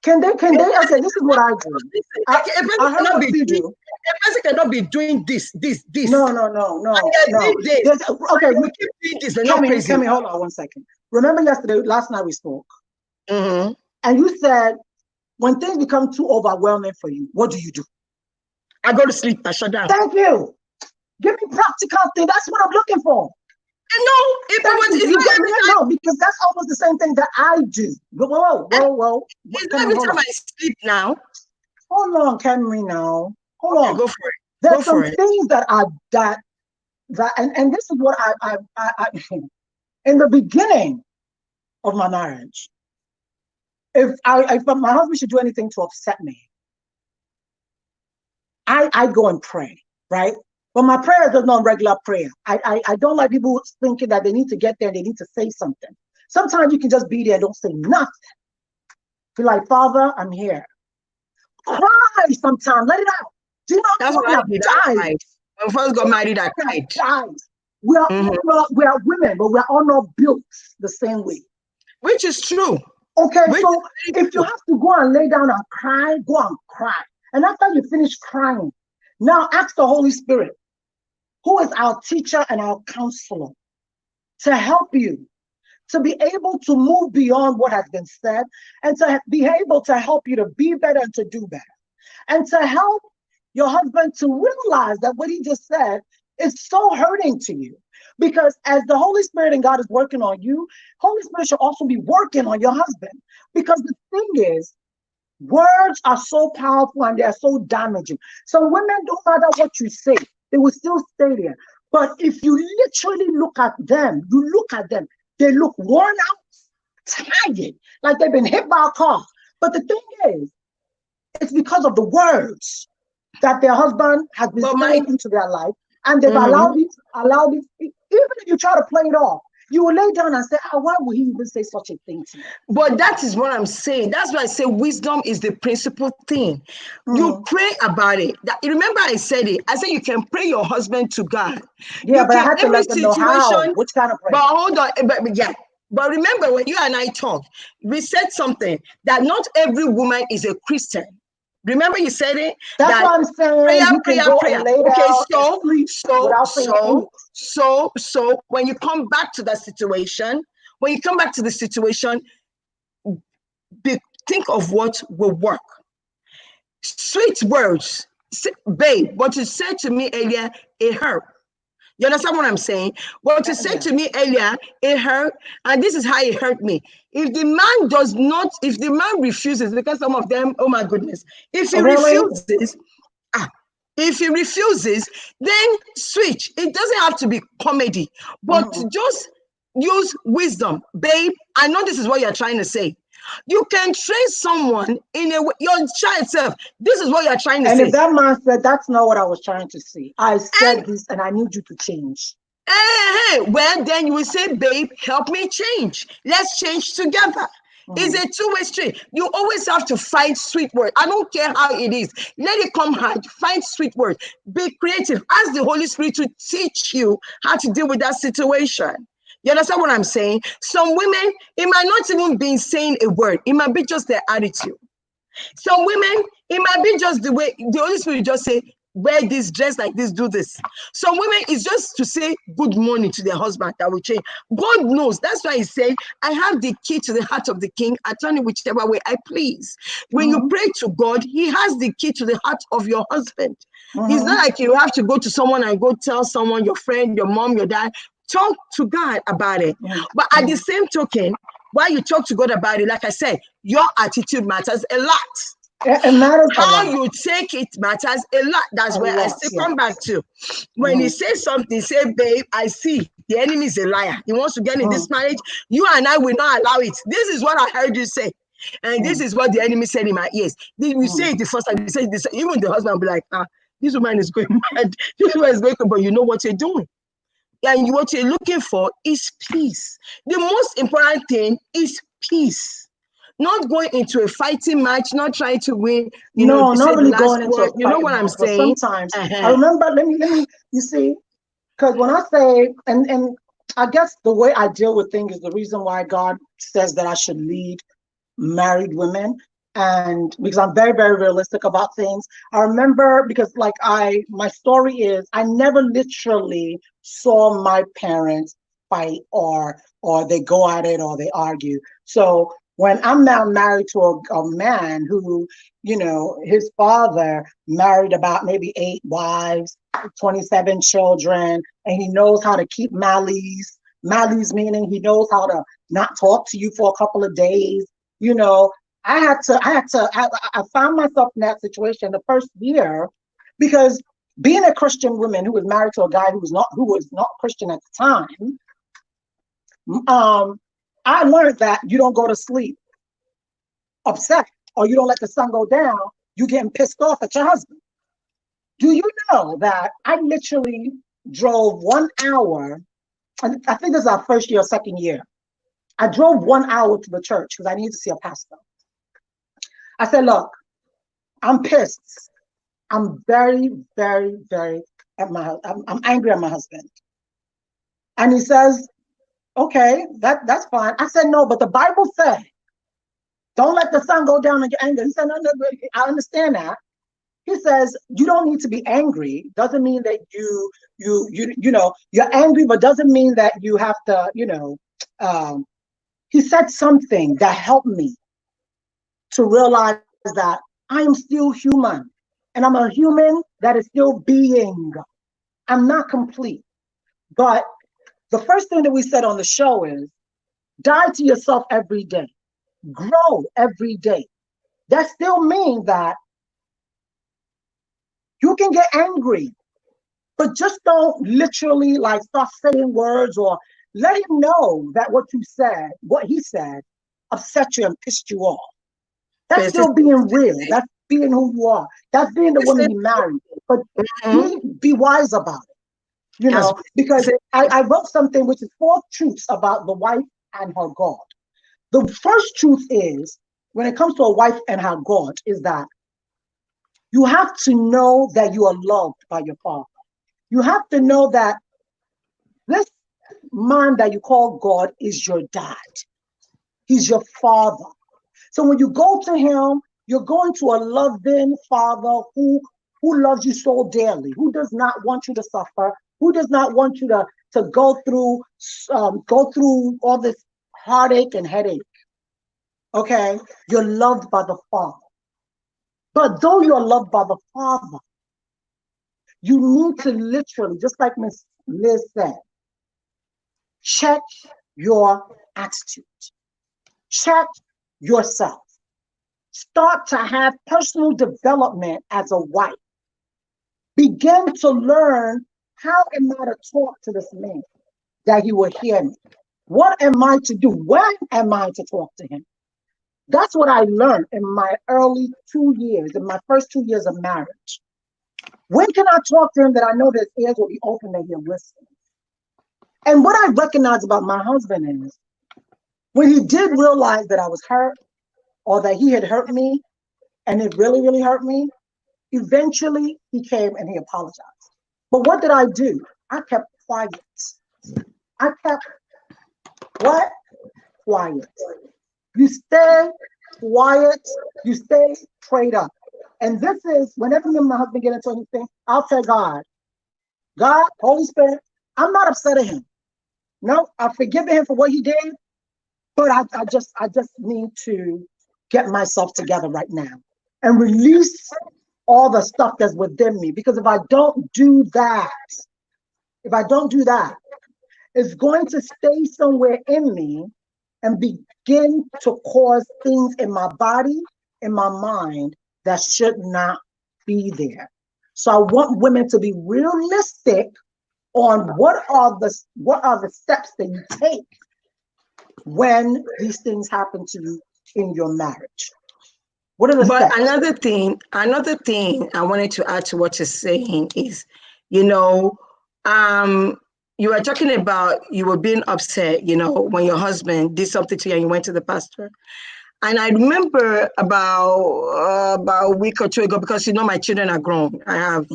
Can they okay, this is what I do. listen, I a person I heard cannot what be you doing, do. a person cannot be doing this. No, no, no, And no, then no. these days, There's okay, they will keep doing this. They're not Kemi, crazy. Kemi, hold on one second. Remember yesterday, last night we spoke, Mhm. and you said when things become too overwhelming for you, what do? I go to sleep. I shut down. Thank you. Give me practical thing. That's what I'm looking for. And no, if it Thank was, you. it's You not got every me. time. No, because that's almost the same thing that I do. Whoa. It's not Kemi, every hold time on. I sleep now. Hold on, Kemi, now. Hold Okay, on. go for it. Go There's some for it. things that are and this is what I in the beginning of my marriage, if my husband should do anything to upset me, I go and pray, right? But my prayer is not regular prayer. I don't like people thinking that they need to get there, they need to say something. Sometimes you can just be there and don't say nothing. Feel like, Father, I'm here. Cry sometimes, let it out. Do you know That's how what women I have did. I died? cried. When we first Do got you know married, I how women cried. have died? Mhm. We are women, but we're all not built the same way. Which is true. Okay, Which so is very if you true. have to go and lay down and cry, go and cry. And after you finish crying, now ask the Holy Spirit, who is our teacher and our counselor, to help you to be able to move beyond what has been said and to be able to help you to be better and to do better. And to help your husband to realize that what he just said is so hurting to you. Because as the Holy Spirit and God is working on you, Holy Spirit should also be working on your husband. Because the thing is, words are so powerful and they're so damaging. Some women, don't matter what you say, they will still stay there. But if you literally look at them, they look worn out, tired. wounded, like they've been hit by a car. But the thing is, it's because of the words that their husband has been But saying my into their life, and they've mhm. allowed it. Even if you try to play it off, you will lay down and say, why would he even say such a thing to me? But that is what I'm saying. That's why I say wisdom is the principal thing. You Mm. pray about it. Remember, I said it. I said you can pray your husband to God. Yeah, You but I can had to every let them know how, situation. which kind of But prayer. hold on. But yeah. But remember, when you and I talked, we said something that not every woman is a Christian. Remember, you said it That's that why I'm prayer, saying you can prayer, go prayer. and lay Okay, down and sleep without saying anything. when you come back to that situation, when you come back to the situation, be, think of what will work. Sweet words, babe. What you said to me earlier, it hurt. You understand what I'm saying? What you said Yeah. to me earlier, it hurt, and this is how it hurt me. If the man does not, if the man refuses, because some of them, oh my goodness, if he Really? refuses, ah, if he refuses, then switch. It doesn't have to be comedy, but Mm-hmm. just use wisdom, babe. I know this is what you're trying to say. You can train someone in a way, your child self. This is what you're trying to And if say. that man said, that's not what I was trying to see, I And said this and I need you to change. well, then you will say, babe, help me change. Let's change together. It's Mm-hmm. a two-way street. You always have to find sweet words. I don't care how it is. Let it come hard. Find sweet words. Be creative. Ask the Holy Spirit to teach you how to deal with that situation. You understand what I'm saying? Some women, it might not even be saying a word. It might be just their attitude. Some women, it might be just the way the Holy Spirit just say, wear this, dress like this, do this. Some women, it's just to say good morning to their husband that will change. God knows. That's why he said, I have the key to the heart of the king. I turn it whichever way I please. When you Mm-hmm. pray to God, he has the key to the heart of your husband. It's not Mm-hmm. like you have to go to someone and go tell someone, your friend, your mom, your dad. Talk to God about it. But at the Mm-hmm. same token, while you talk to God about it, like I said, your attitude matters a lot. It matters a How lot. you take it matters a lot. That's A where I lot, still come back yes. to. When he Mm-hmm. says something, say, babe, I see the enemy is a liar. He wants to get in this Mm-hmm. marriage. You and I will not allow it. This is what I heard you say. And this is what the enemy said in my ears. You Mm-hmm. say it the first time, you say this, even the husband will be like, this woman is going mad. This woman is going, but you know what you're doing. And what you're looking for is peace. The most important thing is peace. Not going into a fighting match, not trying to win, No, say not the really last going into word. a You know fighting what I'm match, but saying? sometimes I Uh-huh. remember, let me, you see, because when I say, and I guess the way I deal with things is the reason why God says that I should lead married women. And because I'm very, very realistic about things. I remember because my story is I never literally saw my parents fight or they go at it or they argue. So when I'm now married to a man who, his father married about maybe 8 wives, 27 children, and he knows how to keep malice. Malice meaning he knows how to not talk to you for a couple of days. you know, I found myself in that situation the first year because being a Christian woman who was married to a guy who was not Christian at the time, I learned that you don't go to sleep upset or you don't let the sun go down. You getting pissed off at your husband. Do you know that I literally drove 1 hour? I think this is our first year, second year. I drove 1 hour to the church because I needed to see a pastor. I said, look, I'm pissed. I'm very, very, very I'm angry at my husband. And he says, okay, that's fine. I said, no, but the Bible said, don't let the sun go down in your anger. He said, no, no, no, I understand that. He says, you don't need to be angry. Doesn't mean that you're angry, but doesn't mean that you have to, he said something that helped me to realize that I am still human and I'm a human that is still being. I'm not complete. But the first thing that we said on the show is die to yourself every day, grow every day. That still means that you can get angry, but just don't literally like start saying words or let him know that what he said upset you and pissed you off. That's It's the still being real. That's being who you are. That's being the woman same. he married. But Mhm. be wise about it, That's because same. I wrote something which is 4 truths about the wife and her God. The first truth is, when it comes to a wife and her God, is that you have to know that you are loved by your father. You have to know that this man that you call God is your dad. He's your father. So when you go to him, you're going to a loving father who loves you so dearly, who does not want you to suffer, who does not want you to go through all this heartache and headache. Okay, you're loved by the Father. But though you're loved by the Father, you need to literally, just like Miss Liz said, check your attitude, check yourself. Start to have personal development as a wife. Begin to learn, how am I to talk to this man that he will hear me? What am I to do? When am I to talk to him? That's what I learned in my early 2 years, in my first 2 years of marriage. When can I talk to him that I know that his ears will be open and he'll listen? And what I recognize about my husband is, when he did realize that I was hurt or that he had hurt me and it really, really hurt me, eventually he came and he apologized. But what did I do? I kept quiet. I kept what? Quiet. You stay quiet. You stay prayed up. And this is, whenever me and my husband get into anything, I'll tell God, Holy Spirit, I'm not upset at him. No, I've forgiven him for what he did, but I just need to get myself together right now and release all the stuff that's within me. Because if I don't do that, it's going to stay somewhere in me and begin to cause things in my body, in my mind, that should not be there. So I want women to be realistic on what are the steps that you take when these things happen to you in your marriage. What are the But steps? another thing I wanted to add to what you're saying is, you know, um, you were talking about you were being upset, when your husband did something to you and you went to the pastor. And I remember about a week or two ago, because my children are grown. I have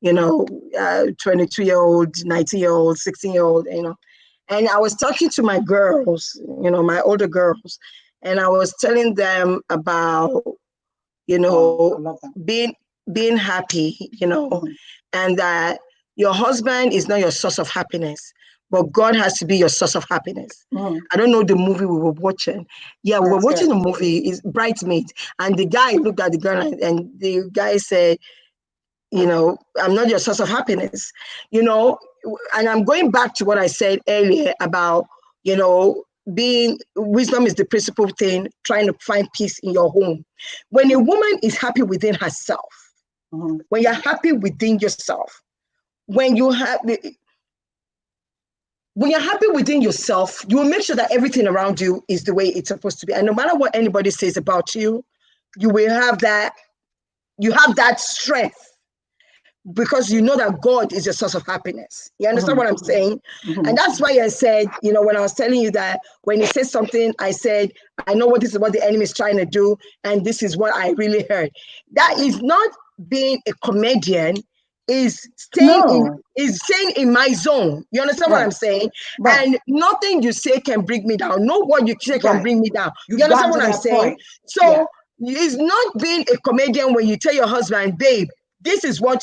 22-year-old, 19-year-old, 16-year-old, and I was talking to my girls, my older girls, and I was telling them about Wow, I love that. being happy, Mhm. and that your husband is not your source of happiness, but God has to be your source of happiness. Mhm. I don't know the movie we were watching. Yeah, we were That's watching good. a movie, is Bridesmaids, and the guy looked at the girl and the guy said, I'm not your source of happiness, you know, and I'm going back to what I said earlier about, being wisdom is the principal thing, trying to find peace in your home. When a Mhm. woman is happy within herself, Mhm. when you're happy within yourself, when you have when you're happy within yourself, you will make sure that everything around you is the way it's supposed to be. And no matter what anybody says about you, you will have that, strength, because you know that God is your source of happiness. You understand Mhm. what I'm saying? And Mhm. that's why I said, when I was telling you that when he said something, I said, I know what the enemy is trying to do, and this is what I really heard. That is not being a comedian, is No. staying in my zone. You understand what Right. I'm saying? Right. And nothing you say can bring me down. No word you say can Right. bring me down. You You've understand gotten to what I'm that saying? point. Yeah. So it's not being a comedian when you tell your husband, babe, this is what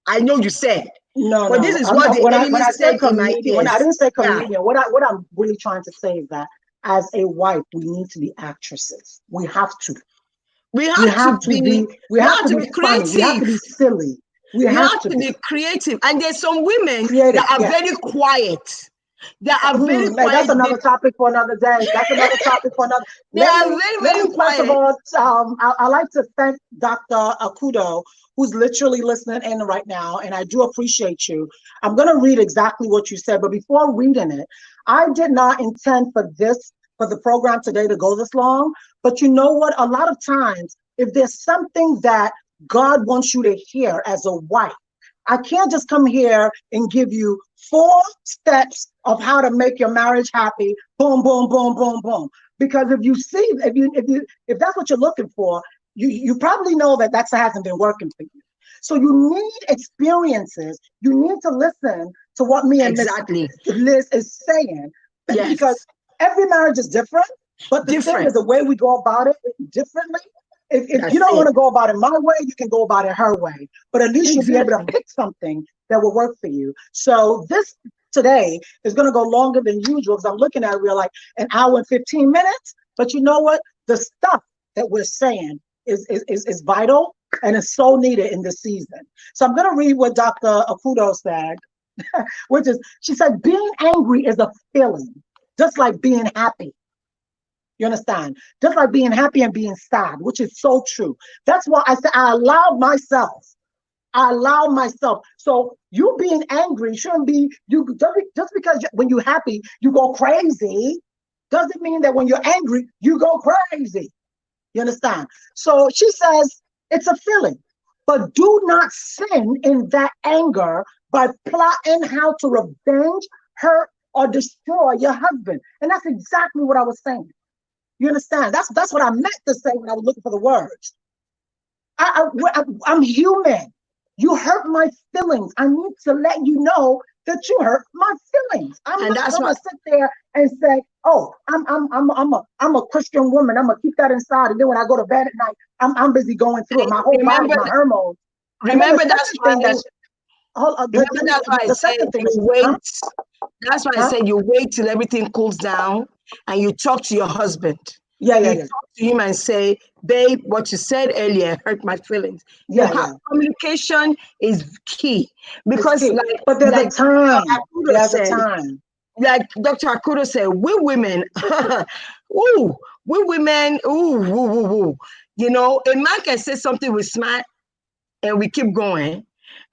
I know you said, No, but this no. is what the When enemy I said said in my comedian, when I ears. didn't say Yeah, comedian, what I'm really trying to say is that as a wife, we need to be actresses. We have to. we We have to have to be, be. We have to be funny. We have to creative. be silly. We You have have to to be be creative. And there's some women creative. that are Yes. very quiet. They are very Hey, that's quiet. another topic for another day. That's another topic for another. They Let are me very, let very me first of quiet. all, I like to thank Dr. Akudo, who's literally listening in right now, and I do appreciate you. I'm going to read exactly what you said, but before reading it, I did not intend for this for the program today to go this long. But you know what? A lot of times, if there's something that God wants you to hear as a wife, I can't just come here and give you 4 steps of how to make your marriage happy. Boom, boom, boom, boom, boom. Because if that's what you're looking for, you probably know that hasn't been working for you. So you need experiences. You need to listen to what me and Miss Exactly. Liz is saying, because Yes. every marriage is different. But the thing is, Different. the way we go about it differently. If you That's don't want it. to go about it my way, you can go about it her way. But at least you'll be able to Exactly. pick something that will work for you. So this today is going to go longer than usual because I'm looking at it, we're like an hour and 15 minutes. But you know what? The stuff that we're saying is vital and is so needed in this season. So I'm going to read what Dr. Akudo said, which is, she said, being angry is a feeling, just like being happy. You understand? Just like being happy and being sad, which is so true. That's why I said I allow myself. I allow myself. So you being angry shouldn't be you just because when you're happy you go crazy. Doesn't mean that when you're angry you go crazy. You understand? So she says it's a feeling, but do not sin in that anger by plotting how to revenge, hurt, or destroy your husband. And that's exactly what I was saying. You understand? That's what I meant to say when I was looking for the words. I'm human. You hurt my feelings. I need to let you know that you hurt my feelings. I'm And not that's gonna what sit there and say, "Oh, I'm a Christian woman. I'm gonna keep that inside." And then when I go to bed at night, I'm busy going through it. My whole body, remember my hormones. And then the remember that's second why thing that remember that's why I the said second thing you is, wait. That's why I huh? said you wait till everything cools down and you talk to your husband. Yeah, yeah, You yeah, talk to him and say, babe, what you said earlier hurt my feelings. You yeah, have yeah. communication is key It's because key. But there's a like time. Akudo There's a said, time. like Dr. Akudo said, we women, ooh, we women, ooh, ooh, ooh, ooh. You know, a man can say something with smart and we keep going.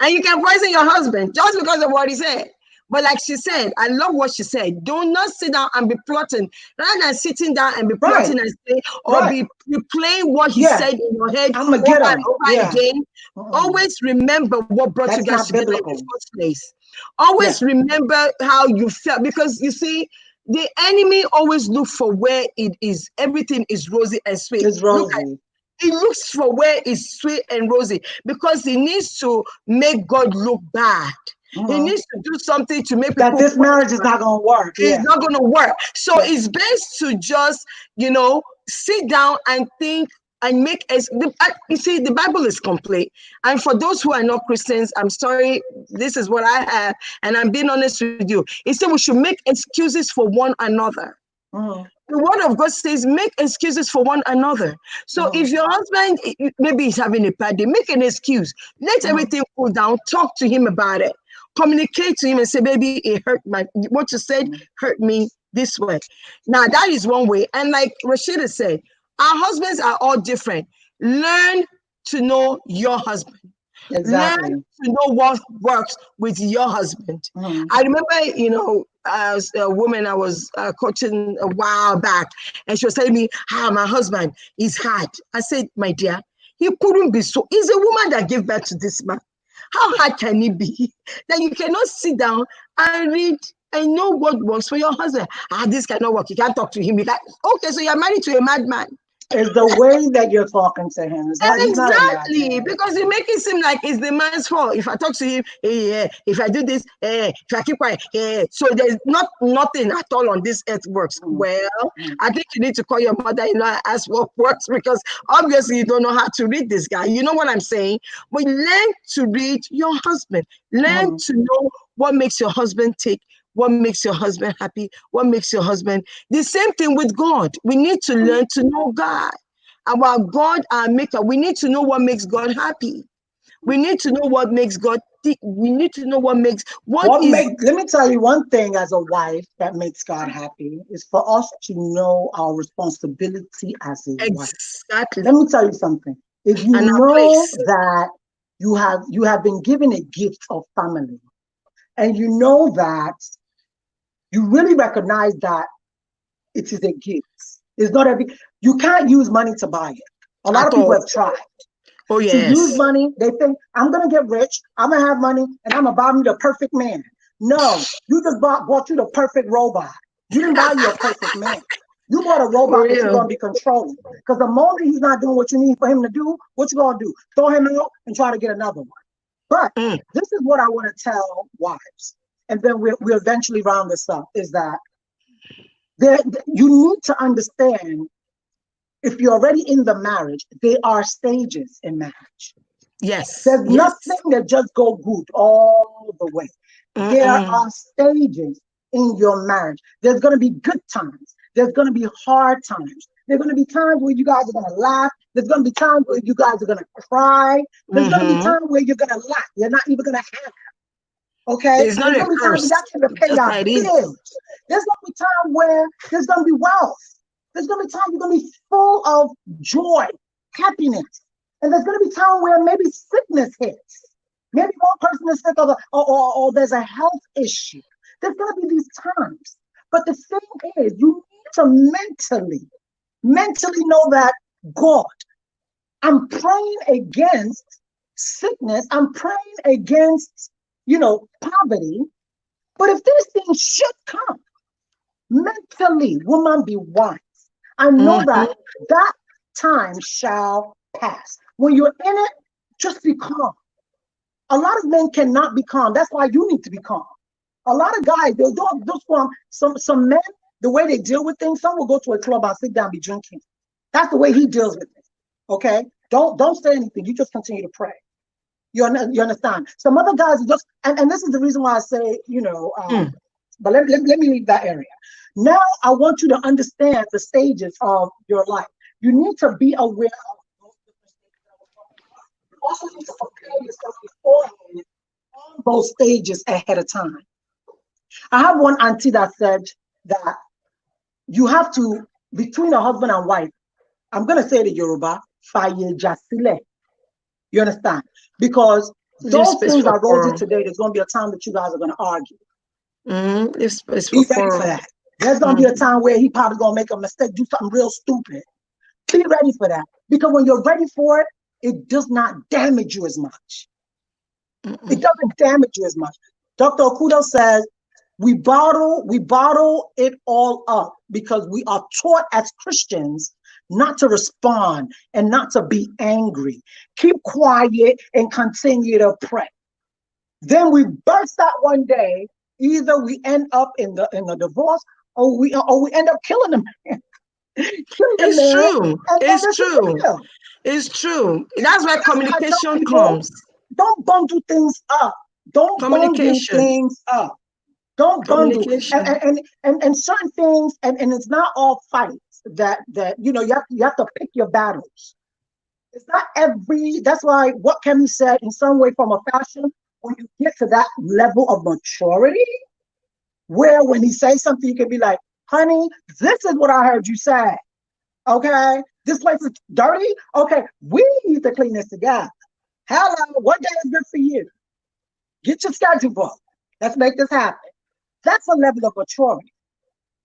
And you can poison your husband just because of what he said. But like she said, I love what she said. Do not sit down and be plotting. Rather than sitting down and be Right, plotting and say, or right. be replaying what he Yeah, said in your head I'm gonna over get and them. over Yeah. again. Mm-mm. Always remember what brought you That's guys not together in the biblical. first place. Yeah, Always remember how you felt because you see, the enemy always look for where it is. Everything is rosy and sweet. it's Look at rosy. he looks for where it's sweet and rosy because he needs to make God look bad. He Hmm. needs to do something to make That people this marriage is question. not gonna work. It's Yeah, not going to work. So yeah. it's best to just, sit down and think and make as you see the Bible is complete. And for those who are not Christians, I'm sorry, this is what I have, and I'm being honest with you. It said we should make excuses for one another. Hmm. The word of God says, make excuses for one another. So Hmm. if your husband maybe is having a bad day, make an excuse. Let Hmm. everything cool down. Talk to him about it. Communicate to him and say, baby, it hurt what you said hurt me this way. Now that is one way. And like Rashida said, our husbands are all different. Learn to know your husband. Learn Exactly. to know what works with your husband. Hmm. I remember, as a woman I was coaching a while back, and she was telling me how my husband is hard. I said, my dear, he couldn't be so. He's a woman that gave birth to this man. How hard can it be that you cannot sit down and read and know what works for your husband? This cannot work. You can't talk to him. You can't. Okay, so you're married to a madman. It's the way that you're talking to him. It's not. He's not a Exactly, madman. because you make it seem like it's the man's fault. If I talk to him, if I do this, if I keep quiet, so there's nothing at all on this earth works. Hmm. Well, Hmm. I think you need to call your mother-in-law and ask what works because obviously you don't know how to read this guy. You know what I'm saying? But learn to read your husband. Learn Hmm. to know what makes your husband tick. What makes your husband happy? What makes your husband? The same thing with God. We need to learn to know God. Our God, our maker, we need to know what makes God happy. We need to know what makes God we need to know what What is make? Let me tell you one thing as a wife that makes God happy is for us to know our responsibility as His wife. Let exactly me tell you something. If you and our know place. that you have been given a gift of family, and you know that you really recognize that It is a gift. It's not every, you can't use money to buy it. A lot of At people all. have tried Oh, to use yes. money. They think, I'm going to get rich, I'm going to have money, and I'm going to buy me the perfect man. No, you just bought you the perfect robot. You didn't buy you a perfect man. You bought a For robot that you're going to real. be controlling. Because the moment he's not doing what you need for him to do, what you going to do? Throw him out and try to get another one. But Mm. this is what I want to tell wives. And then we'll eventually round this up, is that there, you need to understand, if you're already in the marriage, there are stages in marriage. Yes. There's Yes. nothing that just go good all the way. There Mm-mm. are stages in your marriage. There's going to be good times. There's going to be hard times. There's going to be times where you guys are going to laugh. There's going to be times where you guys are going to cry. There's going to be Mm-hmm. times where you're going to laugh. You're not even going to have. Okay? It's not There's a going to be times where curse. y'all can't even It's pay just your how it is. bills. There's going to be times where there's going to be wealth. There's going to be times you're going to be full of joy, happiness. And there's going to be times where maybe sickness hits. Maybe one person is sick, or there's a health issue. There's going to be these times. But the thing is, you need to mentally know that, God, I'm praying against sickness. I'm praying against, poverty. But if these things should come, mentally, woman, be wise. I know Mm-hmm. that time shall pass. When you're in it, just be calm. A lot of men cannot be calm. That's why you need to be calm. A lot of guys, they'll do this from some men, the way they deal with things, some will go to a club and sit down and be drinking. That's the way he deals with it. Okay? Don't say anything. You just continue to pray. You understand? Some other guys just, and this is the reason why I say, Mm. but let me leave that area. Now I want you to understand the stages of your life. You need to be aware of those different stages that we're talking about. You also need to prepare yourself beforehand on those stages ahead of time. I have one auntie that said that you have to, between a husband and wife, I'm going to say the Yoruba, faye jasile. You understand? Because Leave those space things for I wrote you quarrel. today, there's going to be a time that you guys are going to argue. Leave space for Be ready for quarrel. that. There's going to be a time where he probably going to make a mistake, do something real stupid. Be ready for that. Because when you're ready for it, it does not damage you as much. It Mm-mm. doesn't damage you as much. Dr. Okudo says, we bottle it all up because we are taught as Christians not to respond and not to be angry. Keep quiet and continue to pray. Then we burst out one day. Either we end up in the divorce, or we end up killing the man, killing the It's man. true. And It's this is true. real. It's true. That's where That's why I tell communication people, comes. don't bundle things up. Don't bundle Communication. things up. Don't bundle, Communication. and certain things, and it's not all fights that you have to pick your battles. It's not every. That's why what Kemi said, in some way, from a fashion, when you get to that level of maturity, where when he says something, you can be like, "Honey, this is what I heard you say. Okay, this place is dirty. Okay, we need to clean this together. Hello, what day is good for you? Get your schedule book. Let's make this happen." That's a level of maturity.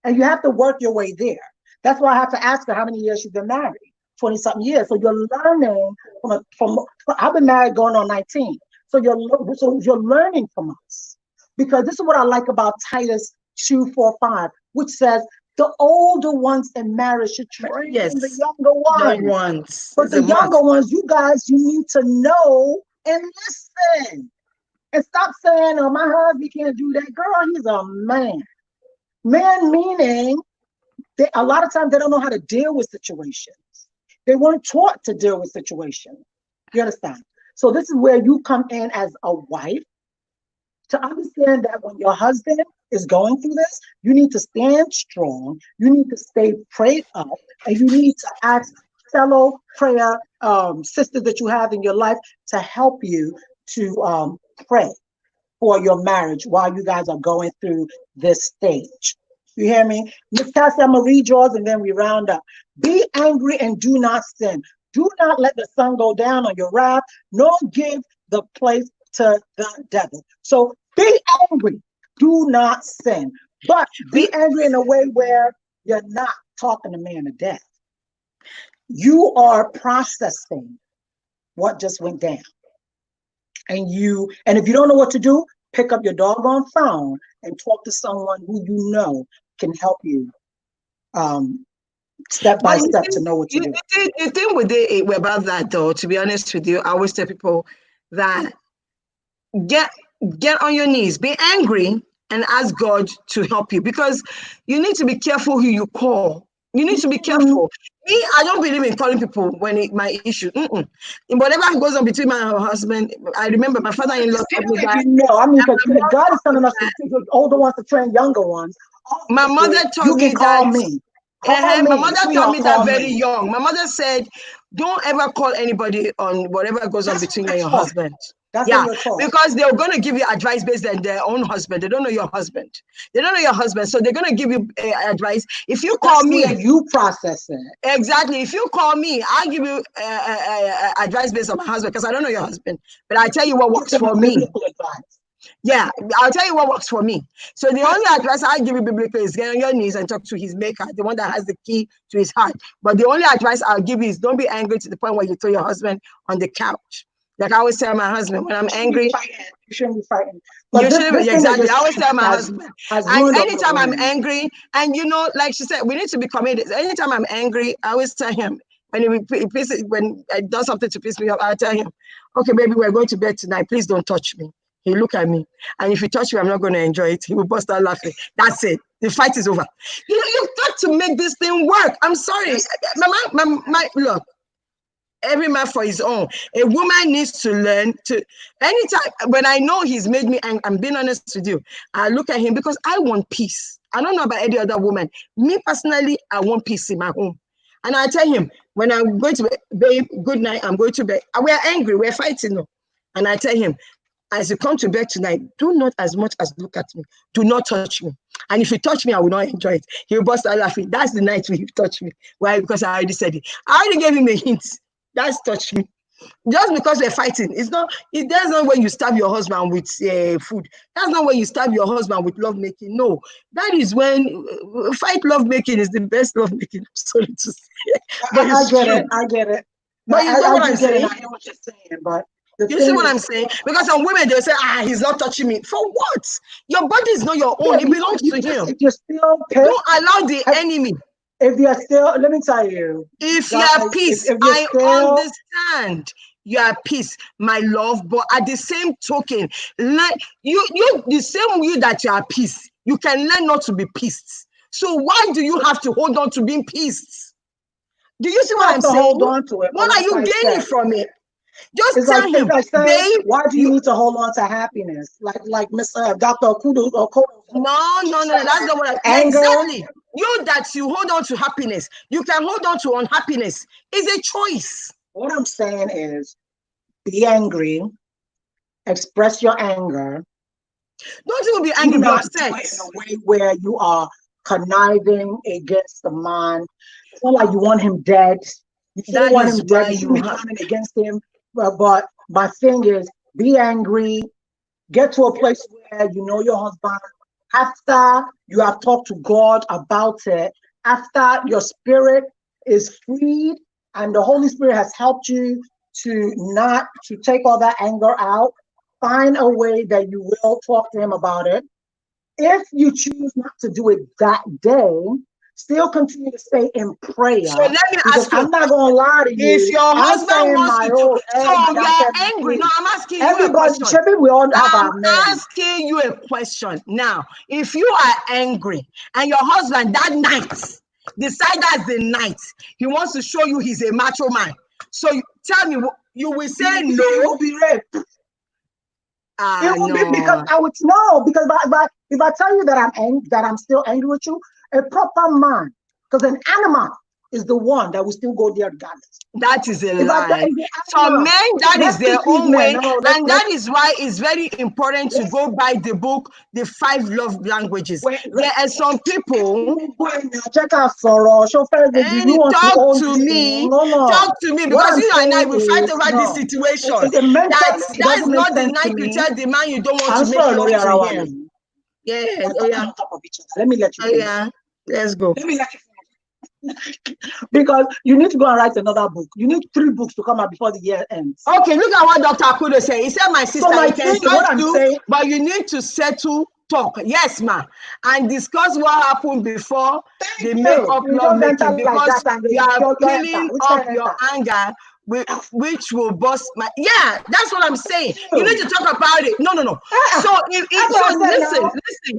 And you have to work your way there. That's why I have to ask her how many years she's been married. 20 something years. So you're learning from I've been married going on 19. So you're learning from us. Because this is what I like about Titus 2:4-5, which says the older ones in marriage should train the Yes. younger Young ones. ones. But It's a the younger must. ones, you guys, you need to know and listen. And stop saying, "Oh, my husband can't do that." Girl, he's a man. Man meaning a lot of times they don't know how to deal with situations. They weren't taught to deal with situations. You understand? So this is where you come in as a wife to understand that when your husband is going through this, you need to stand strong. You need to stay prayed up, and you need to ask fellow prayer sisters that you have in your life to help you to pray for your marriage while you guys are going through this stage. You hear me? Miss Cassie, I'm going to read yours and then we round up. Be angry and do not sin. Do not let the sun go down on your wrath, nor give the place to the devil. So be angry. Do not sin. But be angry in a way where you're not talking a man to death. You are processing what just went down. And if you don't know what to do, pick up your doggone phone and talk to someone who you know can help you step by step to know what to do. The thing with about that, though, to be honest with you, I always tell people that get on your knees, be angry, and ask God to help you, because you need to be careful who you call. You need to be careful. Me, I don't believe in calling people when my issue. In whatever goes on between my husband, I remember my father-in-law told me that. I mean, because God is telling us the older ones to train younger ones. My mother told me you can call that. me. Call me. My mother told me that very me. young. My mother said, "Don't ever call anybody on whatever goes on between you and your husband." That's yeah, because they're going to give you advice based on their own husband. They don't know your husband. They don't know your husband, so they're going to give you advice. If you call me, you process it. Exactly. If you call me, I'll give you advice based on my husband, because I don't know your husband. But I tell you what works for me. Yeah, I'll tell you what works for me. So the only advice I give you biblically is get on your knees and talk to his maker, the one that has the key to his heart. But the only advice I'll give you is don't be angry to the point where you throw your husband on the couch. Like I always tell my husband, when I'm angry, you shouldn't be fighting. But you shouldn't, exactly. I always tell my husband, and anytime I'm angry, and like she said, we need to be committed. Anytime I'm angry, I always tell him, when I do something to piss me off, I tell him, okay, baby, we're going to bed tonight. Please don't touch me. He look at me, and if you touch me, I'm not going to enjoy it. He will bust out laughing. That's it. The fight is over. You've got to make this thing work. I'm sorry, my look. Every man for his own. A woman needs to learn to, anytime when I know he's made me, and I'm being honest with you, I look at him because I want peace. I don't know about any other woman. Me personally, I want peace in my home. And I tell him, when I'm going to bed, babe, good night, I'm going to bed. We're angry, we're fighting. And I tell him, as you come to bed tonight, do not as much as look at me. Do not touch me. And if you touch me, I will not enjoy it. He'll bust out laughing. That's the night when you touch me. Why? Because I already said it. I already gave him a hint. That's touch me. Just because we're fighting, that's not when you stab your husband with food. That's not when you stab your husband with love making. No, that is when fight love making is the best love making. I'm sorry to say, but I get it. But you know what I'm saying? I hear what you're saying, but you see what I'm saying? Because some women, they'll say, he's not touching me. For what? Your body is not your own. It belongs to him. If you're still pissed, don't allow the enemy. If you're still, let me tell you. If you are peace, I understand you are peace, my love. But at the same token, like you the same you that you are peace, you can learn not to be pissed. So why do you have to hold on to being pissed? Do you see what I'm saying? Hold on to it. What are you gaining from it? Just it's tell him, babe. Why do you need to hold on to happiness? Like Miss Dr. Okudo. No, that's not what I'm saying. Exactly. You hold on to happiness. You can hold on to unhappiness. It's a choice. What I'm saying is, be angry, express your anger. Don't even be angry, be upset. In a way where you are conniving against the man. It's not like you want him dead. You don't want him dead. You conniving against him. But my thing is, be angry. Get to a place where you know your husband. After you have talked to God about it, after your spirit is freed and the Holy Spirit has helped you to take all that anger out, find a way that you will talk to him about it. If you choose not to do it that day, still continue to stay in prayer. So let me ask you, I'm not gonna lie to you. If your husband wants you to, so you're angry. No, I'm asking you a question. We all have our men. I'm asking you a question. Now, if you are angry and your husband that night decide that's the night he wants to show you he's a macho man, so tell me, you will say no? He will be raped. It will no. be because I would know, because if I tell you that I'm still angry with you, a proper man, because an animal is the one that will still go there regardless. That is a lie. For men, that is their own way. And that is why it's very important to go by the book, The 5 Love Languages. There are some people. Check out Soro. Talk to me. Talk to me, because you and I will fight over this situation. That's not the night you tell the man you don't want to make love to him. Yeah. Let me let you. Yeah. Let's go. Let me let you because you need to go and write another book. You need 3 books to come out before the year ends. Okay, look at what Dr. Akudo said. He said, my sister, my you can thing, what I'm do, saying, but you need to settle, talk. Yes, ma. And discuss what happened before they make up you love just enter making, like because that and you are you enter. piling Which up kind your enter? anger, which will bust my, yeah, that's what I'm saying. You need to talk about it. No. So That's what I'm saying listen, now.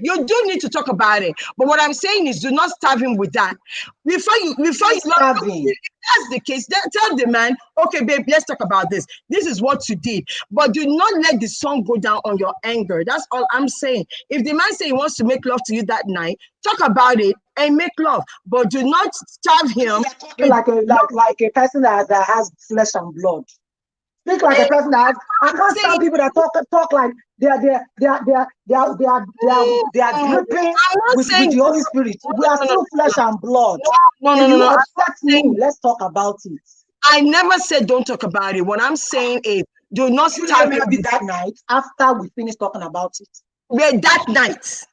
you do need to talk about it. But what I'm saying is, do not stab him with that. Before you Starving. if that's the case, then tell the man, okay, babe, let's talk about this. This is what you did. But do not let the sun go down on your anger. That's all I'm saying. If the man say he wants to make love to you that night, talk about it and make love. But do not stab him. Like a person that has flesh and blood. Speak like a person that has. I can't stand people that talk like they are dripping with the Holy Spirit. We are still flesh and blood. If you upset me, let's talk about it. I never said don't talk about it. What I'm saying is, do not stab him that night after we finish talking about it. That night.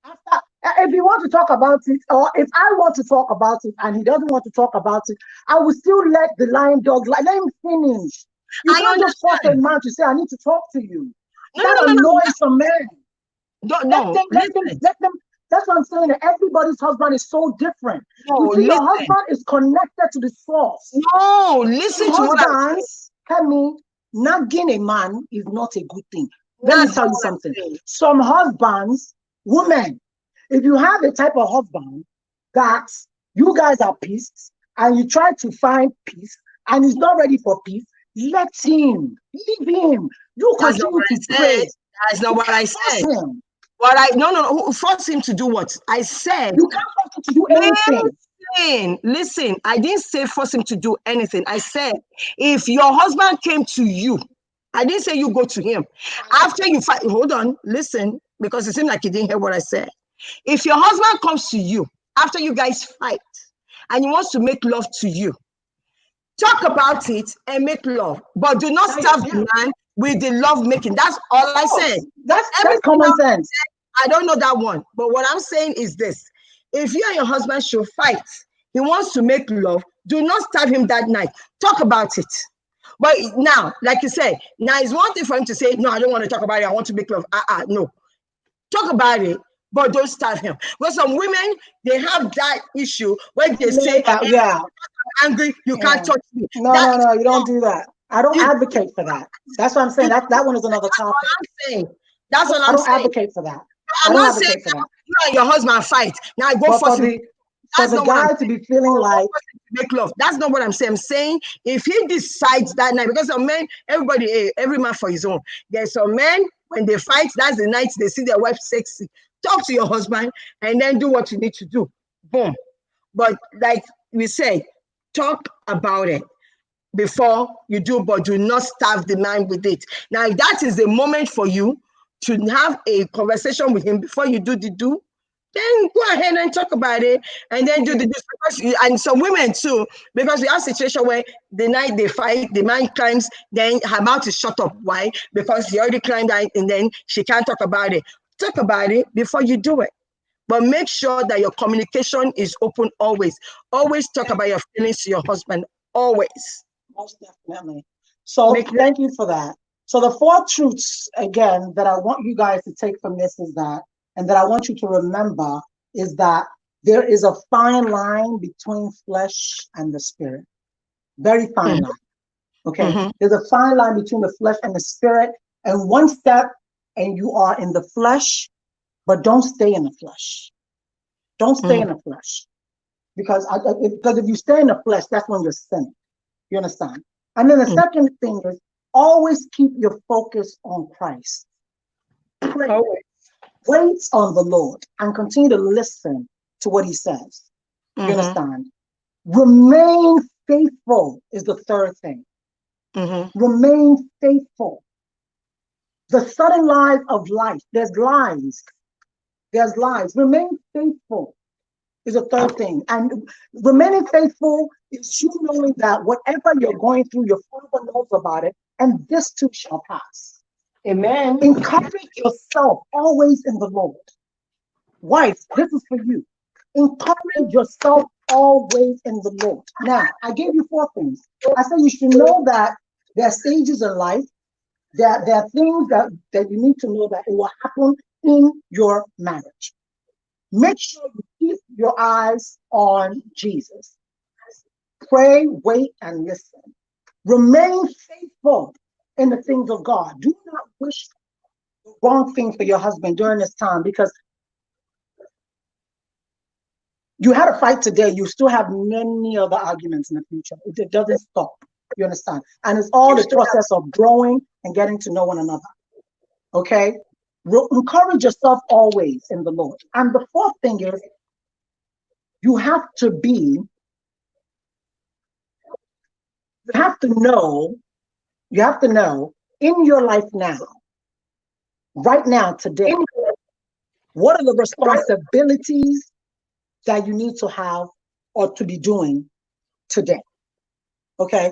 After, if you want to talk about it, or if I want to talk about it and he doesn't want to talk about it, I will still let the lion dog, let him finish. You can't just force a man to say, I need to talk to you. That annoys some men. Let them. That's what I'm saying. Everybody's husband is so different. You see, your husband is connected to the source. No, listen to what I'm saying. Tell me, nagging a man is not a good thing. Let me tell you something. Some husbands, women, if you have a type of husband that you guys are peace and you try to find peace and he's not ready for peace, let him. Leave him. You continue to pray. That's not what I said. No. Force him to do what? I said you can't force him to do anything. Listen, I didn't say force him to do anything. I said if your husband came to you, I didn't say you go to him. After you fight, hold on, listen, because it seemed like you didn't hear what I said. If your husband comes to you after you guys fight and he wants to make love to you, talk about it and make love, but do not stab the man with the love making. That's all I said. That's common sense. I don't know that one, but what I'm saying is this: if you and your husband should fight, he wants to make love, do not stab him that night. Talk about it. But now, like you said, now it's one thing for him to say, no, I don't want to talk about it, I want to make love. No. Talk about it, but don't stab him. Because some women, they have that issue where they say, yeah, I'm angry, you can't touch me. No, you don't do that. I don't advocate for that. That's what I'm saying. That one is another topic. That's what I'm saying. I don't advocate for that. I'm not saying you and your husband fight. Now I go for the guy to be feeling like make love. That's not what I'm saying. I'm saying if he decides that night, because some men, every man for his own. There's some men, when they fight, that's the night they see their wife sexy. Talk to your husband and then do what you need to do. Boom. But like we said, talk about it before you do, but do not starve the man with it. Now, if that is the moment for you to have a conversation with him before you do the do, then go ahead and talk about it and then do the do. And some women too, because we have a situation where the night they fight, the man climbs, then her mouth is shut up. Why? Because he already climbed out and then she can't talk about it. Talk about it before you do it. But make sure that your communication is open always. Always talk about your feelings to your husband. Always. Most definitely. So thank you for that. So the 4 truths, again, that I want you guys to take from this is that, and that I want you to remember, is that there is a fine line between flesh and the spirit. Very fine line. Okay. There's a fine line between the flesh and the spirit. And one step, and you are in the flesh, but don't stay in the flesh. Don't stay in the flesh. Because if you stay in the flesh, that's when you're sinning. You understand? And then the second thing is always keep your focus on Christ. Pray. Wait on the Lord and continue to listen to what he says. You understand? Remain faithful is the third thing. Remain faithful. The sudden lies of life, there's lies. There's lies. Remain faithful is a third thing. And remaining faithful is you knowing that whatever you're going through, your Father knows about it, and this too shall pass. Amen. Encourage yourself always in the Lord. Wife, this is for you. Encourage yourself always in the Lord. Now, I gave you 4 things. I said you should know that there are stages in life, that there are things that you need to know that it will happen in your marriage. Make sure you keep your eyes on Jesus. Pray, wait, and listen. Remain faithful in the things of God. Do not wish the wrong thing for your husband during this time, because you had a fight today, you still have many other arguments in the future. It doesn't stop. You understand? And it's all the process of growing and getting to know one another. Okay? Encourage yourself always in the Lord. And the 4th thing is, you have to know in your life now, right now, today, what are the responsibilities that you need to have or to be doing today? Okay?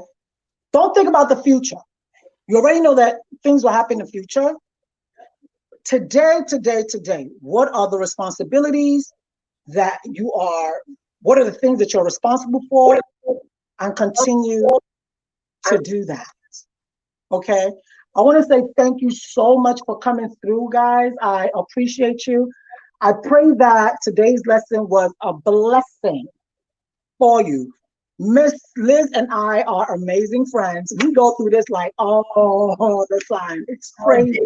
Don't think about the future. You already know that things will happen in the future. Today, what are the responsibilities that what are the things that you're responsible for? And continue to do that. Okay? I want to say thank you so much for coming through, guys. I appreciate you. I pray that today's lesson was a blessing for you. Miss Liz and I are amazing friends. We go through this like all the time. It's crazy.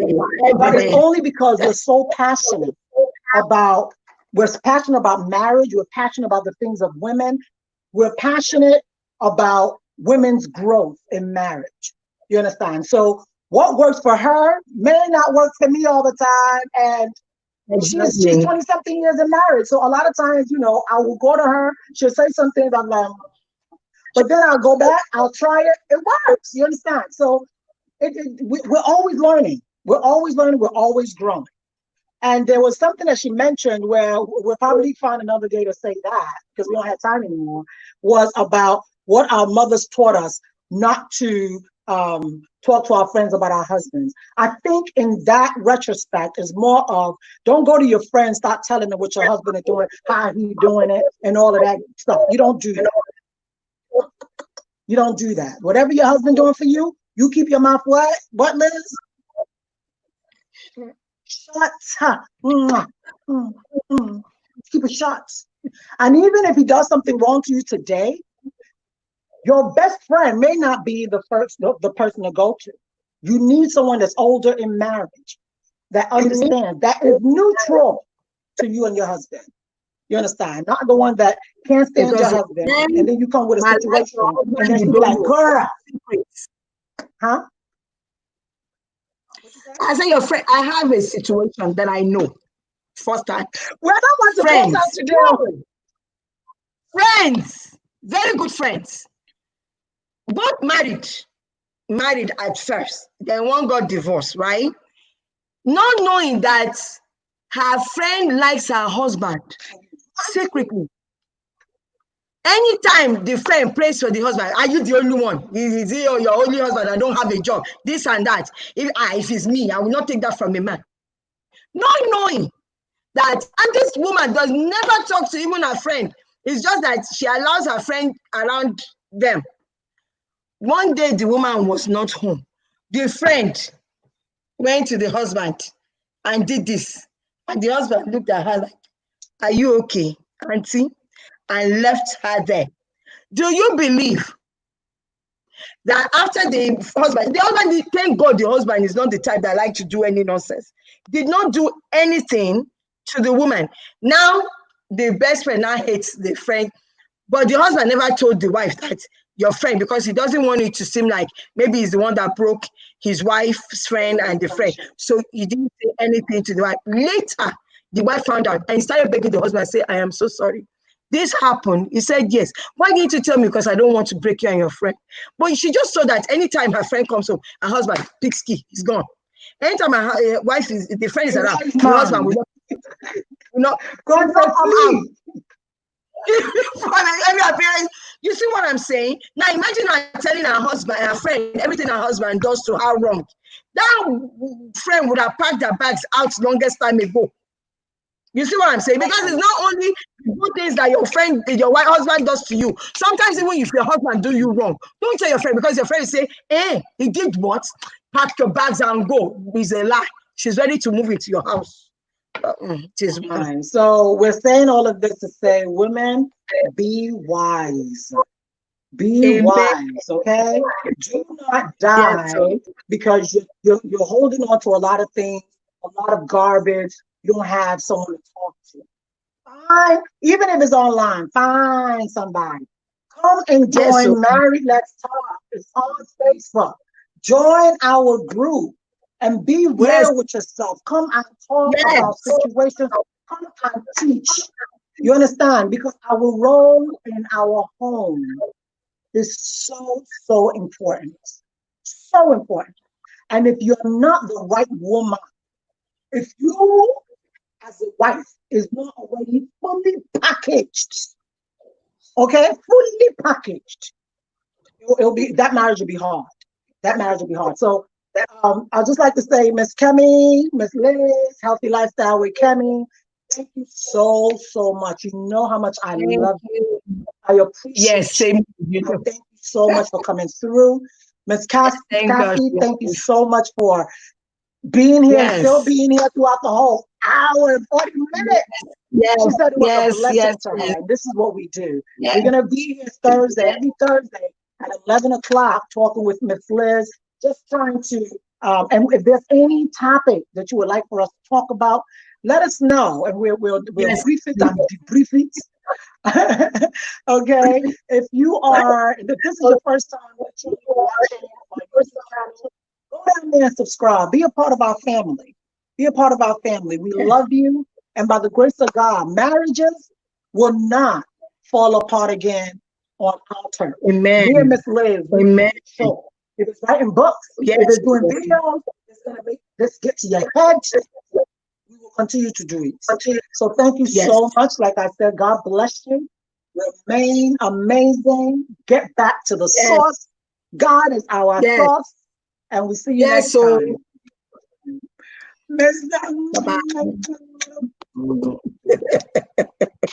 But it's only because we're so passionate about marriage. We're passionate about the things of women. We're passionate about women's growth in marriage. You understand? So what works for her may not work for me all the time. And she's 20-something years in marriage. So a lot of times, I will go to her, she'll say something, I'm like, but then I'll go back, I'll try it, it works. You understand? So we're always learning. We're always learning, we're always growing. And there was something that she mentioned where we'll probably find another day to say that, because we don't have time anymore, was about what our mothers taught us not to talk to our friends about our husbands. I think in that retrospect is more of, don't go to your friends, start telling them what your husband is doing, how he doing it, and all of that stuff. You don't do that. You don't do that. Whatever your husband doing for you, you keep your mouth what? What, Liz? Shut up. Keep it shut. And even if he does something wrong to you today, your best friend may not be the person to go to. You need someone that's older in marriage, that understands, that is neutral to you and your husband. You understand? Not the one that can't stand your husband, and then you come with a situation, and then you be like, girl. Huh? I say your friend, I have a situation that I know first time. We're not want to close out today. Friends, very good friends. Both married at first, then one got divorced, right? Not knowing that her friend likes her husband secretly. Anytime the friend prays for the husband, are you the only one? Is he your only husband? I don't have a job, this and that. If it's me, I will not take that from a man. Not knowing that, and this woman does never talk to even her friend. It's just that she allows her friend around them. One day the woman was not home. The friend went to the husband and did this. And the husband looked at her like, are you okay, auntie? And left her there. Do you believe that after the husband, thank God the husband is not the type that like to do any nonsense, did not do anything to the woman. Now, the best friend now hates the friend, but the husband never told the wife that your friend, because he doesn't want it to seem like maybe he's the one that broke his wife's friend and the friend. So he didn't say anything to the wife. Later, the wife found out and he started begging the husband and say, I am so sorry. This happened. He said, yes. Why didn't you tell me? Because I don't want to break you and your friend. But she just saw that anytime her friend comes home, her husband picks key, he's gone. Anytime her wife is, the friend is around, the husband will not come out. You see what I'm saying? Now imagine her telling her husband, her friend, everything her husband does to her wrong. That friend would have packed their bags out longest time ago. You see what I'm saying? Because it's not only the good things that your friend, your wife, husband does to you. Sometimes even if your husband do you wrong, don't tell your friend because your friend will say, "Eh, he did what? Pack your bags and go." It's a lie. She's ready to move into your house. It is well. Fine. So we're saying all of this to say, women, be wise. Be Amen. wise, okay? Do not Yes, sir. die because you're holding on to a lot of things, a lot of garbage. You don't have someone to talk to. Fine, even if it's online, find somebody. Come and Yes, sir. join Married Let's Talk. It's on Facebook. Join our group and be Yes, real with yourself. Come and talk yes, about situations. Come and teach. You understand? Because our role in our home is so, so important. So important. And if you're not the right woman, if you as a wife is not already fully packaged, okay, fully packaged, it'll be that marriage will be hard. That marriage will be hard. So I'd just like to say, Miss Kemi, Miss Liz, Healthy Lifestyle with Kemi, thank you so, so much. You know how much I thank love you. you. I Yes, appreciate same. you. You I know. thank you so much for coming through. Miss Thank God. Cassie, thank you so much for being here and still Yes, being here throughout the whole hour and 40 minutes. yes, She said it was a yes, blessing yes, to her. yes, And this is what we do. yes, We're going to be here Thursday, every Thursday at 11 o'clock, talking with Miss Liz, just trying to, and if there's any topic that you would like for us to talk about, let us know. And we'll yes. brief it and debrief it. Okay. If this is your first time watching my YouTube channel, go down there and subscribe. Be a part of our family. Be a part of our family. We love you. And by the grace of God, marriages will not fall apart again on our terms. Me and Amen. Miss Liz, we will Amen. make sure. If it's writing books, if Yes, it's doing videos, it's going to make this get to your head. We will continue to do it. So thank you yes, so much. Like I said, God bless you. Remain amazing. Get back to the yes, source. God is our yes, source. And we see you yes. next So, time. Miss bye bye.